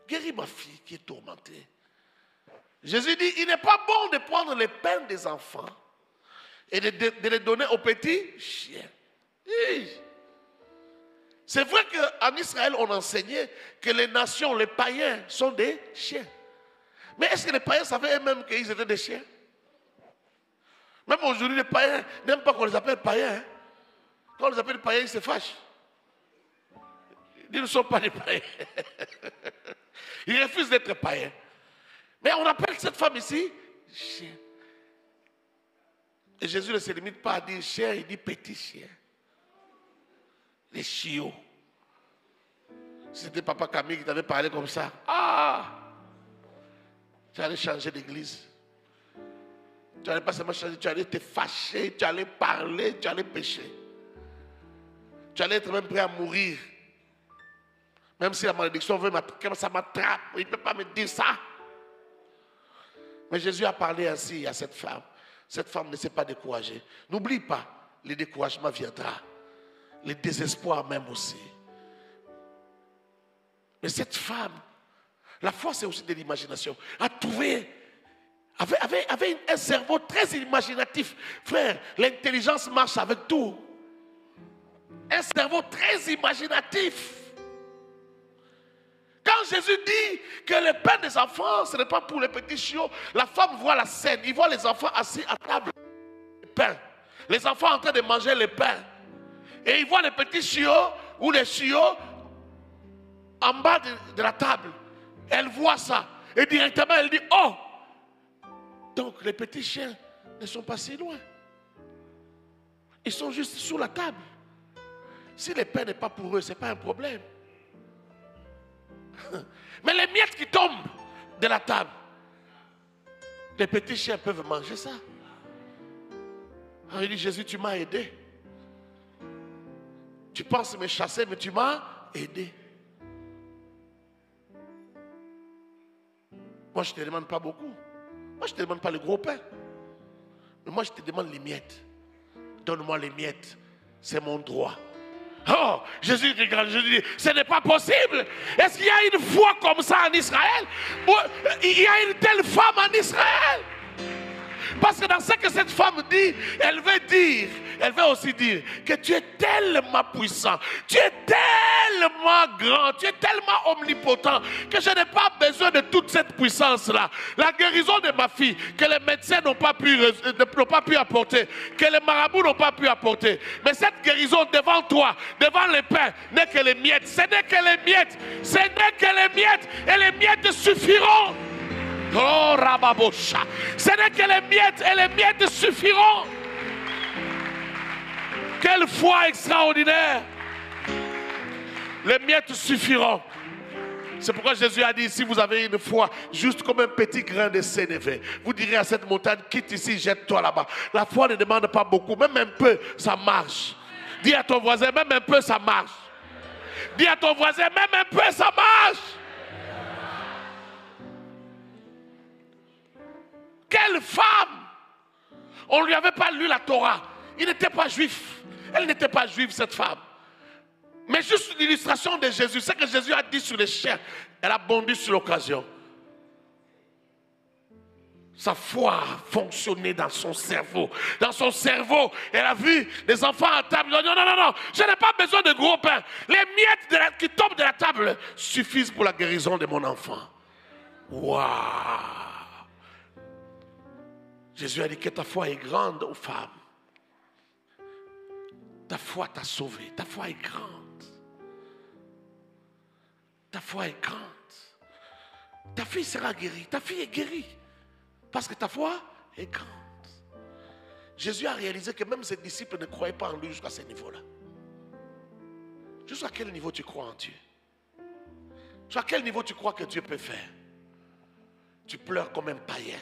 A: Guéris ma fille qui est tourmentée. Jésus dit, il n'est pas bon de prendre les pains des enfants et de les donner aux petits chiens. C'est vrai qu'en Israël, on enseignait que les nations, les païens, sont des chiens. Mais est-ce que les païens savaient eux-mêmes qu'ils étaient des chiens? Même aujourd'hui, les païens n'aiment pas qu'on les appelle païens. Hein? Quand on les appelle païens, ils se fâchent. Ils ne sont pas des païens. Ils refusent d'être païens. Mais on appelle cette femme ici chien. Et Jésus ne se limite pas à dire chien, il dit petit chien. Les chiots. Si c'était Papa Camille qui t'avait parlé comme ça, tu allais changer d'église. Tu n'allais pas seulement changer, tu allais te fâcher, tu allais parler, tu allais pécher. Tu allais être même prêt à mourir. Même si la malédiction veut m'attraper, ça m'attrape, il ne peut pas me dire ça. Mais Jésus a parlé ainsi à cette femme. Cette femme ne s'est pas découragée. N'oublie pas, le découragement viendra. Le désespoir même aussi. Mais cette femme La foi, c'est aussi de l'imagination. À trouver, avait un cerveau très imaginatif. Frère, l'intelligence marche avec tout. Un cerveau très imaginatif. Quand Jésus dit que le pain des enfants, ce n'est pas pour les petits chiots, la femme voit la scène, il voit les enfants assis à table, le pain. Les enfants en train de manger le pain. Et il voit les petits chiots ou les chiots en bas de la table. Elle voit ça. Et directement, elle dit, oh! Donc, les petits chiens ne sont pas si loin. Ils sont juste sous la table. Si le pain n'est pas pour eux, ce n'est pas un problème. Mais les miettes qui tombent de la table, les petits chiens peuvent manger ça. Alors il dit, Jésus, tu m'as aidé. Tu penses me chasser, mais tu m'as aidé. Moi, je ne te demande pas beaucoup. Moi, je ne te demande pas le gros pain. Mais moi, je te demande les miettes. Donne-moi les miettes. C'est mon droit. Oh, Jésus regarde, Jésus dit, ce n'est pas possible. Est-ce qu'il y a une foi comme ça en Israël? Il y a une telle femme en Israël? Parce que dans ce que cette femme dit, elle veut aussi dire que tu es tellement puissant, tu es tellement grand, tu es tellement omnipotent que je n'ai pas besoin de toute cette puissance-là. La guérison de ma fille, que les médecins n'ont pas pu apporter, que les marabouts n'ont pas pu apporter. Mais cette guérison devant toi, devant les pains, n'est que les miettes. Ce n'est que les miettes. Ce n'est que les miettes. Et les miettes suffiront. Oh, Rababosha. Ce n'est que les miettes et les miettes suffiront. Quelle foi extraordinaire. Les miettes suffiront. C'est pourquoi Jésus a dit, si vous avez une foi juste comme un petit grain de sénévé, vous direz à cette montagne, quitte ici, jette-toi là-bas. La foi ne demande pas beaucoup, même un peu, ça marche. Dis à ton voisin, même un peu, ça marche. Dis à ton voisin, même un peu, ça marche. Quelle femme! On ne lui avait pas lu la Torah. Il n'était pas juif. Elle n'était pas juive, cette femme. Mais juste l'illustration de Jésus, ce que Jésus a dit sur les chiens, elle a bondi sur l'occasion. Sa foi a fonctionné dans son cerveau. Dans son cerveau, elle a vu des enfants à table. Non, je n'ai pas besoin de gros pain. Les miettes qui tombent de la table suffisent pour la guérison de mon enfant. Waouh! Jésus a dit que ta foi est grande aux femmes. Ta foi t'a sauvé. Ta foi est grande. Ta foi est grande. Ta fille sera guérie. Ta fille est guérie. Parce que ta foi est grande. Jésus a réalisé que même ses disciples ne croyaient pas en lui jusqu'à ce niveau-là. Jusqu'à quel niveau tu crois en Dieu? Jusqu'à quel niveau tu crois que Dieu peut faire? Tu pleures comme un païen.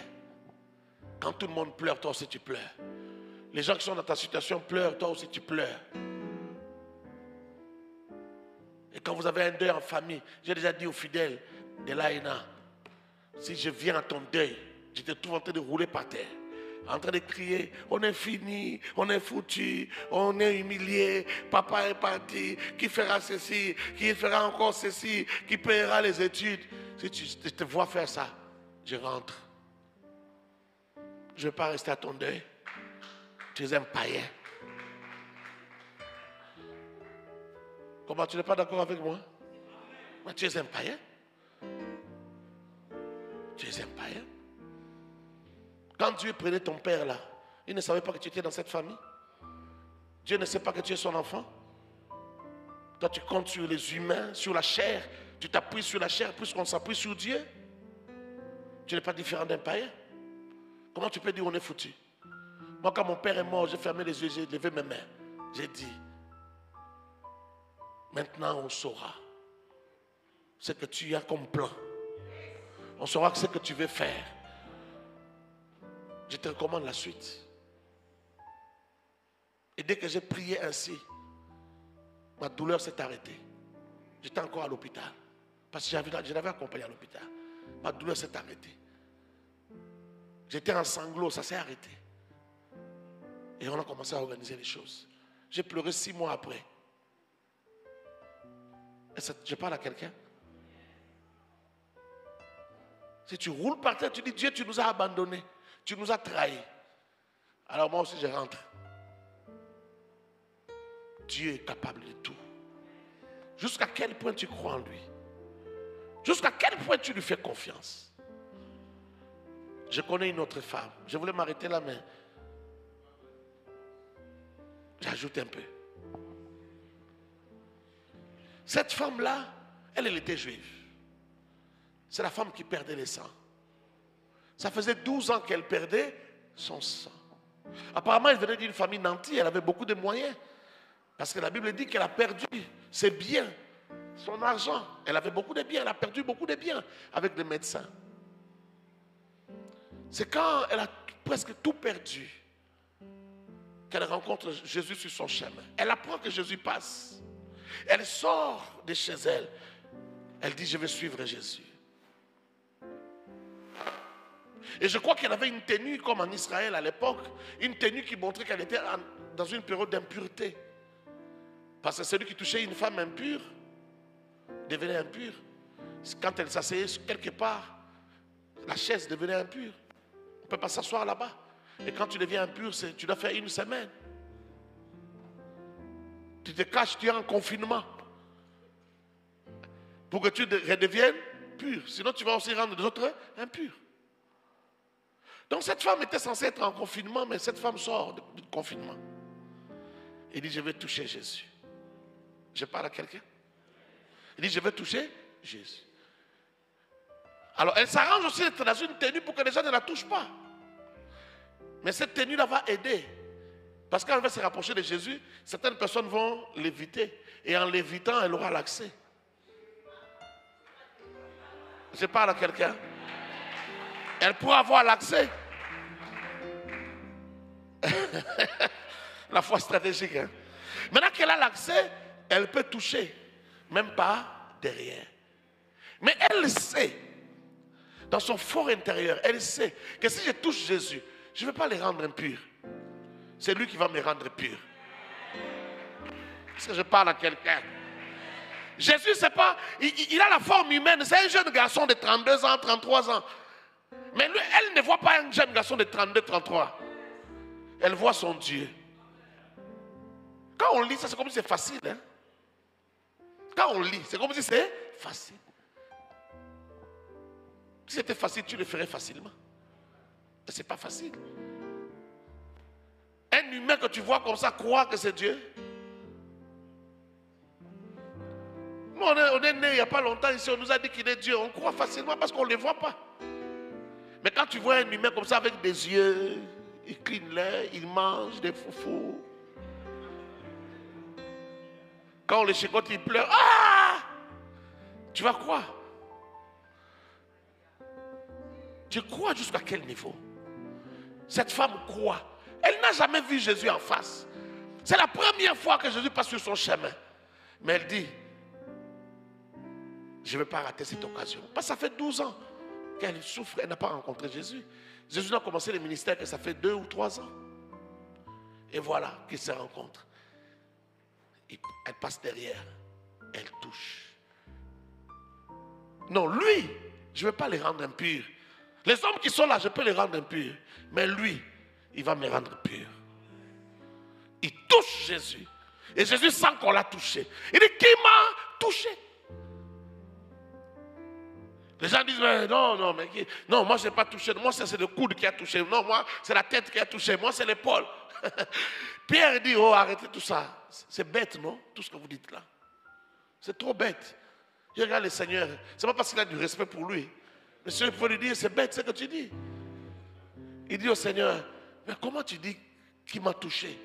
A: Quand tout le monde pleure, toi aussi tu pleures. Les gens qui sont dans ta situation pleurent, toi aussi tu pleures. Et quand vous avez un deuil en famille, j'ai déjà dit aux fidèles de l'AENA, si je viens à ton deuil, je te trouve en train de rouler par terre, en train de crier, on est fini, on est foutu, on est humilié, papa est parti, qui fera ceci, qui fera encore ceci, qui paiera les études. Si tu te vois faire ça, je rentre. Je ne vais pas rester à ton deuil. Tu es un païen. Comment, tu n'es pas d'accord avec moi? Mais tu es un païen. Tu es un païen. Quand Dieu prenait ton père là, il ne savait pas que tu étais dans cette famille. Dieu ne sait pas que tu es son enfant. Toi tu comptes sur les humains, sur la chair. Tu t'appuies sur la chair plus qu'on s'appuie sur Dieu. Tu n'es pas différent d'un païen. Comment tu peux dire on est foutu? Moi, quand mon père est mort, j'ai fermé les yeux, j'ai levé mes mains. J'ai dit, maintenant on saura ce que tu as comme plan. On saura ce que tu veux faire. Je te recommande la suite. Et dès que j'ai prié ainsi, ma douleur s'est arrêtée. J'étais encore à l'hôpital. Parce que je l'avais accompagné à l'hôpital. Ma douleur s'est arrêtée. J'étais en sanglots, ça s'est arrêté. Et on a commencé à organiser les choses. J'ai pleuré 6 mois après. Et je parle à quelqu'un. Si tu roules par terre, tu dis, Dieu, tu nous as abandonnés. Tu nous as trahis. Alors moi aussi, je rentre. Dieu est capable de tout. Jusqu'à quel point tu crois en lui? Jusqu'à quel point tu lui fais confiance? Je connais une autre femme. Je voulais m'arrêter là, mais j'ajoute un peu. Cette femme-là, elle était juive. C'est la femme qui perdait le sang. Ça faisait 12 ans qu'elle perdait son sang. Apparemment, elle venait d'une famille nantie, elle avait beaucoup de moyens. Parce que la Bible dit qu'elle a perdu ses biens, son argent. Elle avait beaucoup de biens, elle a perdu beaucoup de biens avec des médecins. C'est quand elle a presque tout perdu qu'elle rencontre Jésus sur son chemin. Elle apprend que Jésus passe. Elle sort de chez elle. Elle dit, je vais suivre Jésus. Et je crois qu'elle avait une tenue comme en Israël à l'époque, une tenue qui montrait qu'elle était dans une période d'impureté. Parce que celui qui touchait une femme impure devenait impur. Quand elle s'asseyait quelque part, la chaise devenait impure. On ne peut pas s'asseoir là-bas. Et quand tu deviens impur, tu dois faire 1 semaine. Tu te caches, tu es en confinement. Pour que tu redeviennes pur. Sinon, tu vas aussi rendre les autres impurs. Donc cette femme était censée être en confinement, mais cette femme sort du confinement. Elle dit, je vais toucher Jésus. Je parle à quelqu'un. Elle dit, je vais toucher Jésus. Alors elle s'arrange aussi d'être dans une tenue pour que les gens ne la touchent pas. Mais cette tenue-là va aider. Parce qu'elle va se rapprocher de Jésus, certaines personnes vont l'éviter. Et en l'évitant, elle aura l'accès. Je parle à quelqu'un. Elle pourra avoir l'accès. La foi stratégique. Hein? Maintenant qu'elle a l'accès, elle peut toucher. Même pas derrière. Mais elle sait, dans son fort intérieur, elle sait que si je touche Jésus, je ne vais pas le rendre impur. C'est lui qui va me rendre pur. Est-ce que je parle à quelqu'un? Jésus, c'est pas, il a la forme humaine. C'est un jeune garçon de 32 ans, 33 ans. Mais lui, elle ne voit pas un jeune garçon de 32, 33. Elle voit son Dieu. Quand on lit ça, c'est comme si c'est facile. Hein? Quand on lit, c'est comme si c'est facile. Si c'était facile, tu le ferais facilement. Mais ce n'est pas facile. Un humain que tu vois comme ça croit que c'est Dieu. Nous, on est né il n'y a pas longtemps ici, on nous a dit qu'il est Dieu. On croit facilement parce qu'on ne le voit pas. Mais quand tu vois un humain comme ça avec des yeux, il cligne l'air, il mange des foufous. Quand on le chicote, il pleure. Ah! Tu vas croire. Tu crois jusqu'à quel niveau? Cette femme croit. Elle n'a jamais vu Jésus en face. C'est la première fois que Jésus passe sur son chemin. Mais elle dit, je ne vais pas rater cette occasion. Parce que ça fait 12 ans qu'elle souffre, elle n'a pas rencontré Jésus. Jésus n'a commencé le ministère que ça fait 2 ou 3 ans. Et voilà qu'ils se rencontrent. Elle passe derrière, elle touche. Non, lui, je ne vais pas les rendre impurs. Les hommes qui sont là, je peux les rendre impurs. Mais lui, il va me rendre pur. Il touche Jésus. Et Jésus sent qu'on l'a touché. Il dit, qui m'a touché? Les gens disent, mais non, non, moi je n'ai pas touché. Moi c'est le coude qui a touché. Non, moi c'est la tête qui a touché. Moi c'est l'épaule. Pierre dit, oh arrêtez tout ça. C'est bête, non? Tout ce que vous dites là. C'est trop bête. Je regarde le Seigneur. Ce n'est pas parce qu'il a du respect pour lui. Le Seigneur peut lui dire, c'est bête ce que tu dis. Il dit au Seigneur, mais comment tu dis qui m'a touché?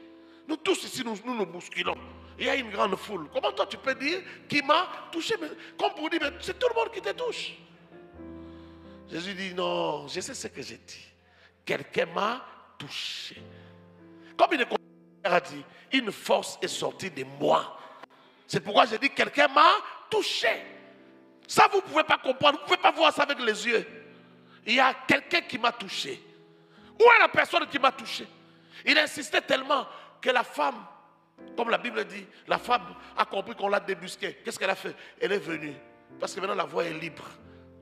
A: Nous tous ici, nous nous bousculons. Il y a une grande foule. Comment toi tu peux dire qui m'a touché? Mais, comme pour dire, mais c'est tout le monde qui te touche. Jésus dit, non, je sais ce que j'ai dit. Quelqu'un m'a touché. Comme il a dit, une force est sortie de moi. C'est pourquoi j'ai dit, quelqu'un m'a touché. Ça, vous ne pouvez pas comprendre. Vous ne pouvez pas voir ça avec les yeux. Il y a quelqu'un qui m'a touché. Où est la personne qui m'a touché? Il insistait tellement que la femme, comme la Bible dit, la femme a compris qu'on l'a débusquée. Qu'est-ce qu'elle a fait? Elle est venue. Parce que maintenant la voie est libre.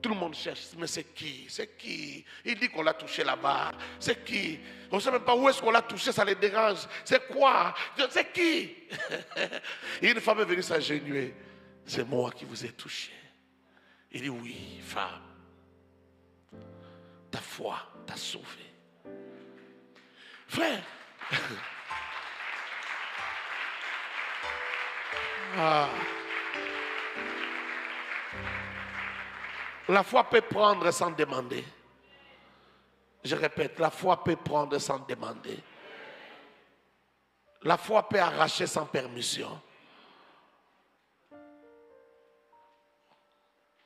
A: Tout le monde cherche. Mais c'est qui? C'est qui? Il dit qu'on l'a touché là-bas. C'est qui? On ne sait même pas où est-ce qu'on l'a touché, ça les dérange. C'est quoi? C'est qui? Et une femme est venue s'agenouiller. C'est moi qui vous ai touché. Il dit oui, femme. Ta foi t'a sauvé. Frère. Ah. La foi peut prendre sans demander. Je répète, la foi peut prendre sans demander. La foi peut arracher sans permission.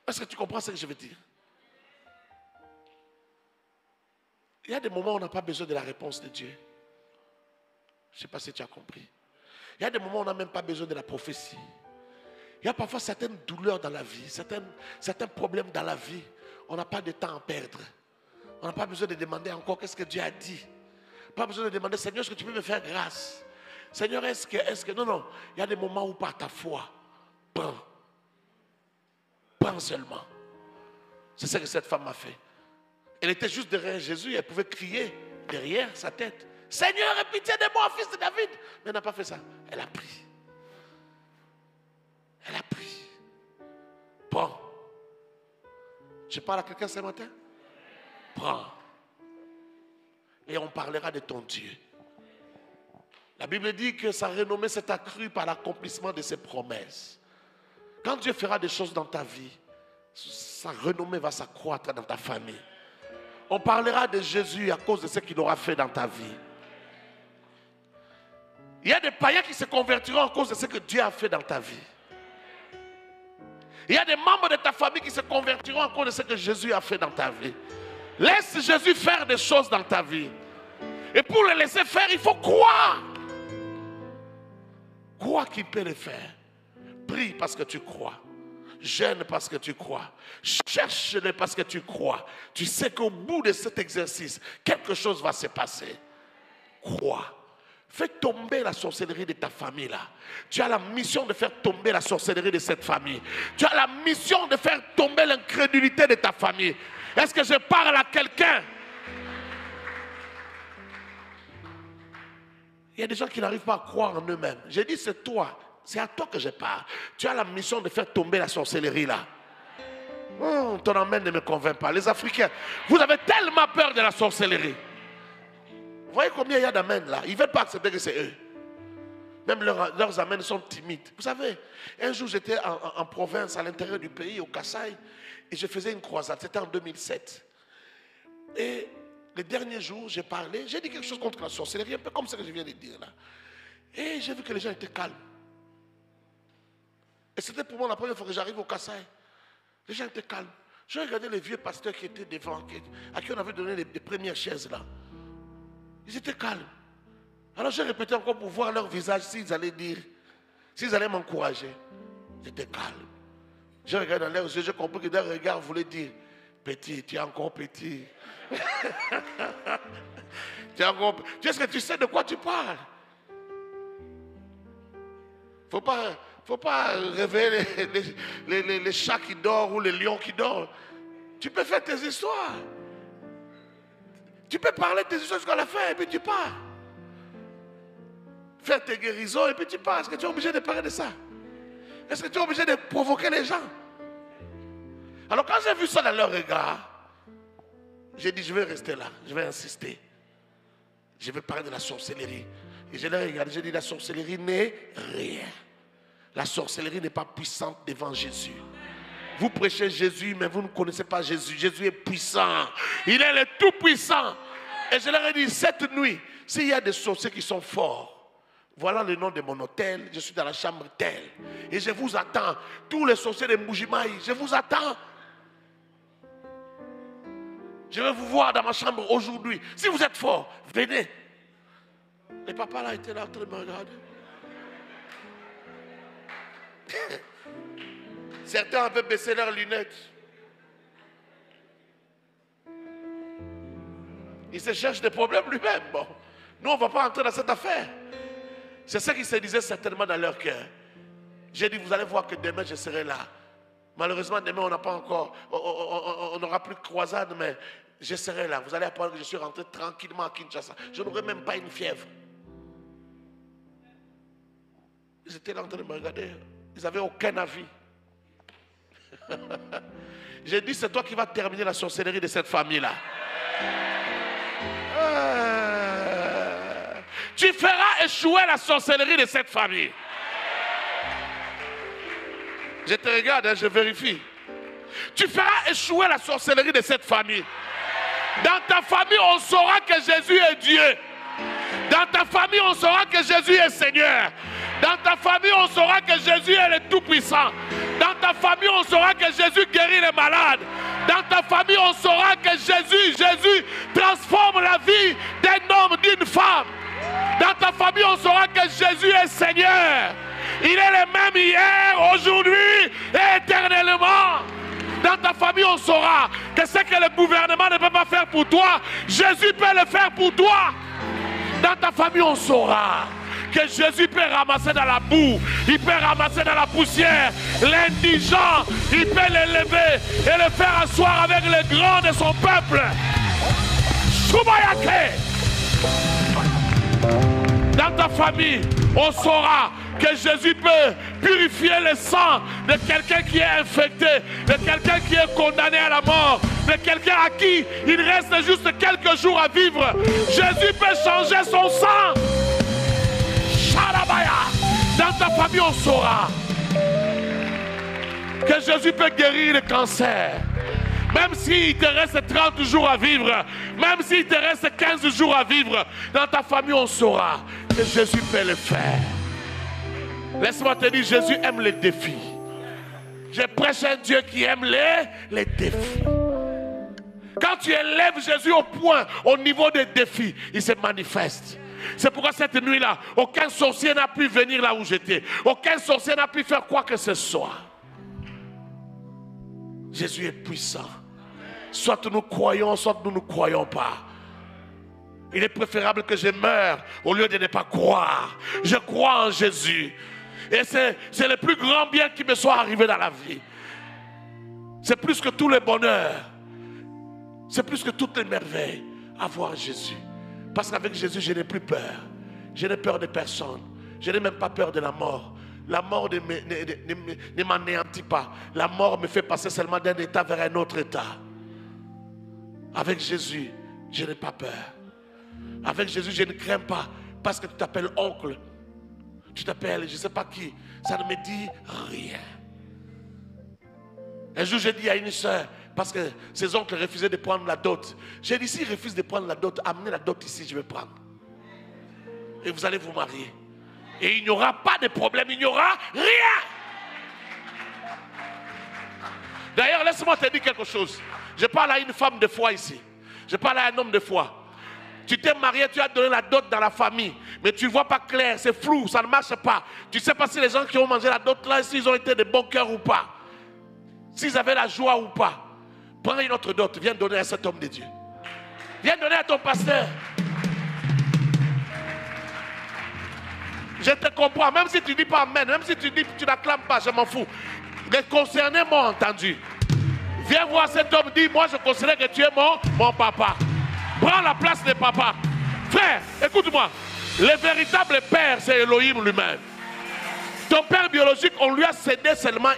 A: Est-ce que tu comprends ce que je veux dire? Il y a des moments où on n'a pas besoin de la réponse de Dieu. Je ne sais pas si tu as compris. Il y a des moments où on n'a même pas besoin de la prophétie. Il y a parfois certaines douleurs dans la vie, certains problèmes dans la vie. On n'a pas de temps à perdre. On n'a pas besoin de demander encore qu'est-ce que Dieu a dit. Pas besoin de demander, Seigneur, est-ce que tu peux me faire grâce? Seigneur, est-ce que... Non. Il y a des moments où par ta foi, prends. Prends seulement. C'est ce que cette femme a fait. Elle était juste derrière Jésus, elle pouvait crier derrière sa tête. Seigneur, aie pitié de moi, fils de David. Mais elle n'a pas fait ça. Elle a pris. Elle a pris. Prends. Je parle à quelqu'un ce matin? Prends. Et on parlera de ton Dieu. La Bible dit que sa renommée s'est accrue par l'accomplissement de ses promesses. Quand Dieu fera des choses dans ta vie, sa renommée va s'accroître dans ta famille. On parlera de Jésus à cause de ce qu'il aura fait dans ta vie. Il y a des païens qui se convertiront à cause de ce que Dieu a fait dans ta vie. Il y a des membres de ta famille qui se convertiront à cause de ce que Jésus a fait dans ta vie. Laisse Jésus faire des choses dans ta vie. Et pour le laisser faire, il faut croire. Crois qu'il peut le faire. Prie parce que tu crois. Jeûne parce que tu crois. Cherche-le parce que tu crois. Tu sais qu'au bout de cet exercice, quelque chose va se passer. Crois. Fais tomber la sorcellerie de ta famille là. Tu as la mission de faire tomber la sorcellerie de cette famille. Tu as la mission de faire tomber l'incrédulité de ta famille. Est-ce que je parle à quelqu'un? Il y a des gens qui n'arrivent pas à croire en eux-mêmes. J'ai dit c'est toi. C'est à toi que je parle. Tu as la mission de faire tomber la sorcellerie là. Ton amène ne me convainc pas. Les Africains, vous avez tellement peur de la sorcellerie. Vous voyez combien il y a d'amènes là? Ils ne veulent pas accepter que c'est eux. Même leurs amènes sont timides. Vous savez, un jour j'étais en province, à l'intérieur du pays, au Kasaï, et je faisais une croisade. C'était en 2007. Et le dernier jour, j'ai parlé, j'ai dit quelque chose contre la sorcellerie, un peu comme ce que je viens de dire là. Et j'ai vu que les gens étaient calmes. Et c'était pour moi la première fois que j'arrive au Kasaï. Les gens étaient calmes. Je regardais les vieux pasteurs qui étaient devant, à qui on avait donné les premières chaises là. Ils étaient calmes. Alors j'ai répété encore pour voir leur visage s'ils allaient dire, s'ils allaient m'encourager. Ils étaient calmes. J'ai regardé dans leurs yeux, j'ai compris que leur regard voulait dire, petit, tu es encore petit. Tu es encore petit. Est-ce que tu sais de quoi tu parles? Faut pas réveiller les chats qui dorment ou les lions qui dorment. Tu peux faire tes histoires. Tu peux parler de tes histoires jusqu'à la fin et puis tu pars. Faire tes guérisons et puis tu pars. Est-ce que tu es obligé de parler de ça? Est-ce que tu es obligé de provoquer les gens? Alors quand j'ai vu ça dans leur regard, j'ai dit je vais rester là, je vais insister. Je vais parler de la sorcellerie. Et je l'ai regardé, j'ai dit la sorcellerie n'est rien. La sorcellerie n'est pas puissante devant Jésus. Vous prêchez Jésus, mais vous ne connaissez pas Jésus. Jésus est puissant. Il est le tout-puissant. Et je leur ai dit, cette nuit, s'il y a des sorciers qui sont forts, voilà le nom de mon hôtel, je suis dans la chambre telle. Et je vous attends. Tous les sorciers de Mbujimayi, je vous attends. Je vais vous voir dans ma chambre aujourd'hui. Si vous êtes forts, venez. Et papa là était là en train de me regarder. Certains avaient baissé leurs lunettes. Il se cherche des problèmes lui-même. Bon, nous, on ne va pas entrer dans cette affaire. C'est ce qu'ils se disaient certainement dans leur cœur. J'ai dit, vous allez voir que demain, je serai là. Malheureusement, demain, on n'a pas encore, on n'aura plus de croisade, mais je serai là. Vous allez apprendre que je suis rentré tranquillement à Kinshasa. Je n'aurai même pas une fièvre. Ils étaient là en train de me regarder. Ils n'avaient aucun avis. J'ai dit, c'est toi qui vas terminer la sorcellerie de cette famille-là. Tu feras échouer la sorcellerie de cette famille. Je te regarde, hein, je vérifie. Tu feras échouer la sorcellerie de cette famille. Dans ta famille, on saura que Jésus est Dieu. Dans ta famille, on saura que Jésus est Seigneur. Dans ta famille, on saura que Jésus est le Tout-Puissant. Dans ta famille, on saura que Jésus guérit les malades. Dans ta famille, on saura que Jésus transforme la vie d'un homme, d'une femme. Dans ta famille, on saura que Jésus est Seigneur. Il est le même hier, aujourd'hui et éternellement. Dans ta famille, on saura que ce que le gouvernement ne peut pas faire pour toi, Jésus peut le faire pour toi. Dans ta famille, on saura que Jésus peut ramasser dans la boue, il peut ramasser dans la poussière l'indigent, il peut l'élever et le faire asseoir avec les grands de son peuple. Soubayake. Dans ta famille, on saura que Jésus peut purifier le sang de quelqu'un qui est infecté, de quelqu'un qui est condamné à la mort, de quelqu'un à qui il reste juste quelques jours à vivre. Jésus peut changer son sang. Dans ta famille, on saura que Jésus peut guérir le cancer. Même s'il te reste 30 jours à vivre, même s'il te reste 15 jours à vivre, dans ta famille, on saura que Jésus peut le faire. Laisse-moi te dire, Jésus aime les défis. Je prêche un Dieu qui aime les défis. Quand tu élèves Jésus au niveau des défis, il se manifeste. C'est pourquoi cette nuit-là, aucun sorcier n'a pu venir là où j'étais. Aucun sorcier n'a pu faire quoi que ce soit. Jésus est puissant. Soit nous croyons, soit nous ne croyons pas. Il est préférable que je meure au lieu de ne pas croire. Je crois en Jésus. Et c'est le plus grand bien qui me soit arrivé dans la vie. C'est plus que tous les bonheurs. C'est plus que toutes les merveilles. Avoir Jésus. Parce qu'avec Jésus, je n'ai plus peur. Je n'ai peur de personne. Je n'ai même pas peur de la mort. La mort ne m'anéantit pas. La mort me fait passer seulement d'un état vers un autre état. Avec Jésus, je n'ai pas peur. Avec Jésus, je ne crains pas. Parce que tu t'appelles oncle. Tu t'appelles je ne sais pas qui. Ça ne me dit rien. Un jour, j'ai dit à une soeur, parce que ses oncles refusaient de prendre la dot. J'ai dit, s'ils refusent de prendre la dot, amenez la dot ici, je vais prendre. Et vous allez vous marier. Et il n'y aura pas de problème, il n'y aura rien. D'ailleurs, laisse-moi te dire quelque chose. Je parle à une femme de foi ici. Je parle à un homme de foi. Tu t'es marié, tu as donné la dot dans la famille. Mais tu ne vois pas clair, c'est flou, ça ne marche pas. Tu ne sais pas si les gens qui ont mangé la dot là, s'ils ont été de bon cœur ou pas. S'ils avaient la joie ou pas. Prends une autre dot, viens donner à cet homme de Dieu. Viens donner à ton pasteur. Je te comprends, même si tu ne dis pas amen, même si tu dis tu n'acclames pas, je m'en fous. Les concernés m'ont entendu. Viens voir cet homme, dis, moi je considère que tu es mon papa. Prends la place de papa. Frère, écoute-moi. Le véritable père, c'est Elohim lui-même. Ton père biologique, on lui a cédé seulement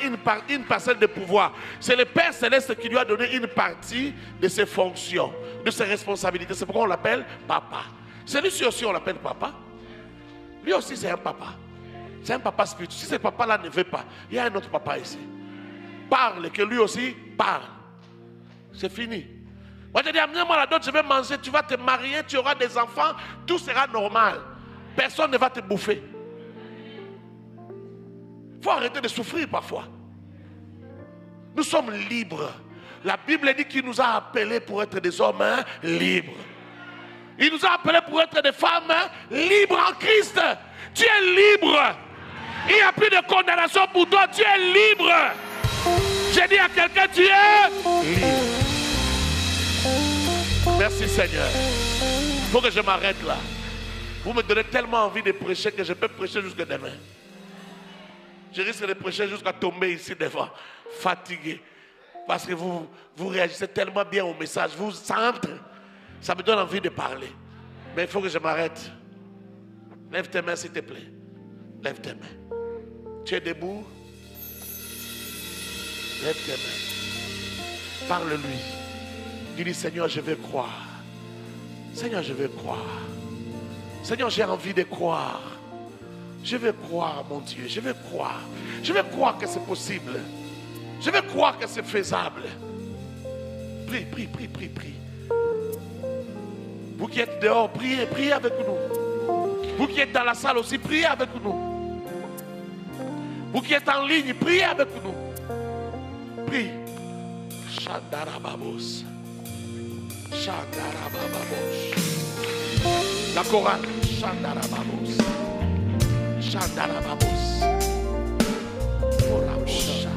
A: une parcelle de pouvoir. C'est le Père Céleste qui lui a donné une partie de ses fonctions, de ses responsabilités. C'est pourquoi on l'appelle papa. Celui-ci aussi, on l'appelle papa. Lui aussi, c'est un papa. C'est un papa spirituel. Si ce papa-là ne veut pas, il y a un autre papa ici. Parle, que lui aussi parle. C'est fini. Moi, je dis, amenez-moi la dot, je vais manger, tu vas te marier, tu auras des enfants, tout sera normal. Personne ne va te bouffer. Il faut arrêter de souffrir parfois. Nous sommes libres. La Bible dit qu'il nous a appelés pour être des hommes libres. Il nous a appelés pour être des femmes libres en Christ. Tu es libre. Il n'y a plus de condamnation pour toi. Tu es libre. J'ai dit à quelqu'un, tu es libre. Merci Seigneur. Il faut que je m'arrête là. Vous me donnez tellement envie de prêcher que je peux prêcher jusqu'à demain. Je risque de prêcher jusqu'à tomber ici devant, fatigué. Parce que vous réagissez tellement bien au message. Ça entre. Ça me donne envie de parler. Mais il faut que je m'arrête. Lève tes mains s'il te plaît. Lève tes mains. Tu es debout. Lève tes mains. Parle-lui. Dis-lui, Seigneur, je veux croire. Seigneur, je veux croire. Seigneur, j'ai envie de croire. Je veux croire, mon Dieu. Je veux croire. Je veux croire que c'est possible. Je veux croire que c'est faisable. Prie, prie, prie, prie, prie. Vous qui êtes dehors, priez, priez avec nous. Vous qui êtes dans la salle aussi, priez avec nous. Vous qui êtes en ligne, priez avec nous. Prie. Chandarababos. Chandarababos. La chorale. Chandarababos. Chandarababos. Orabosha.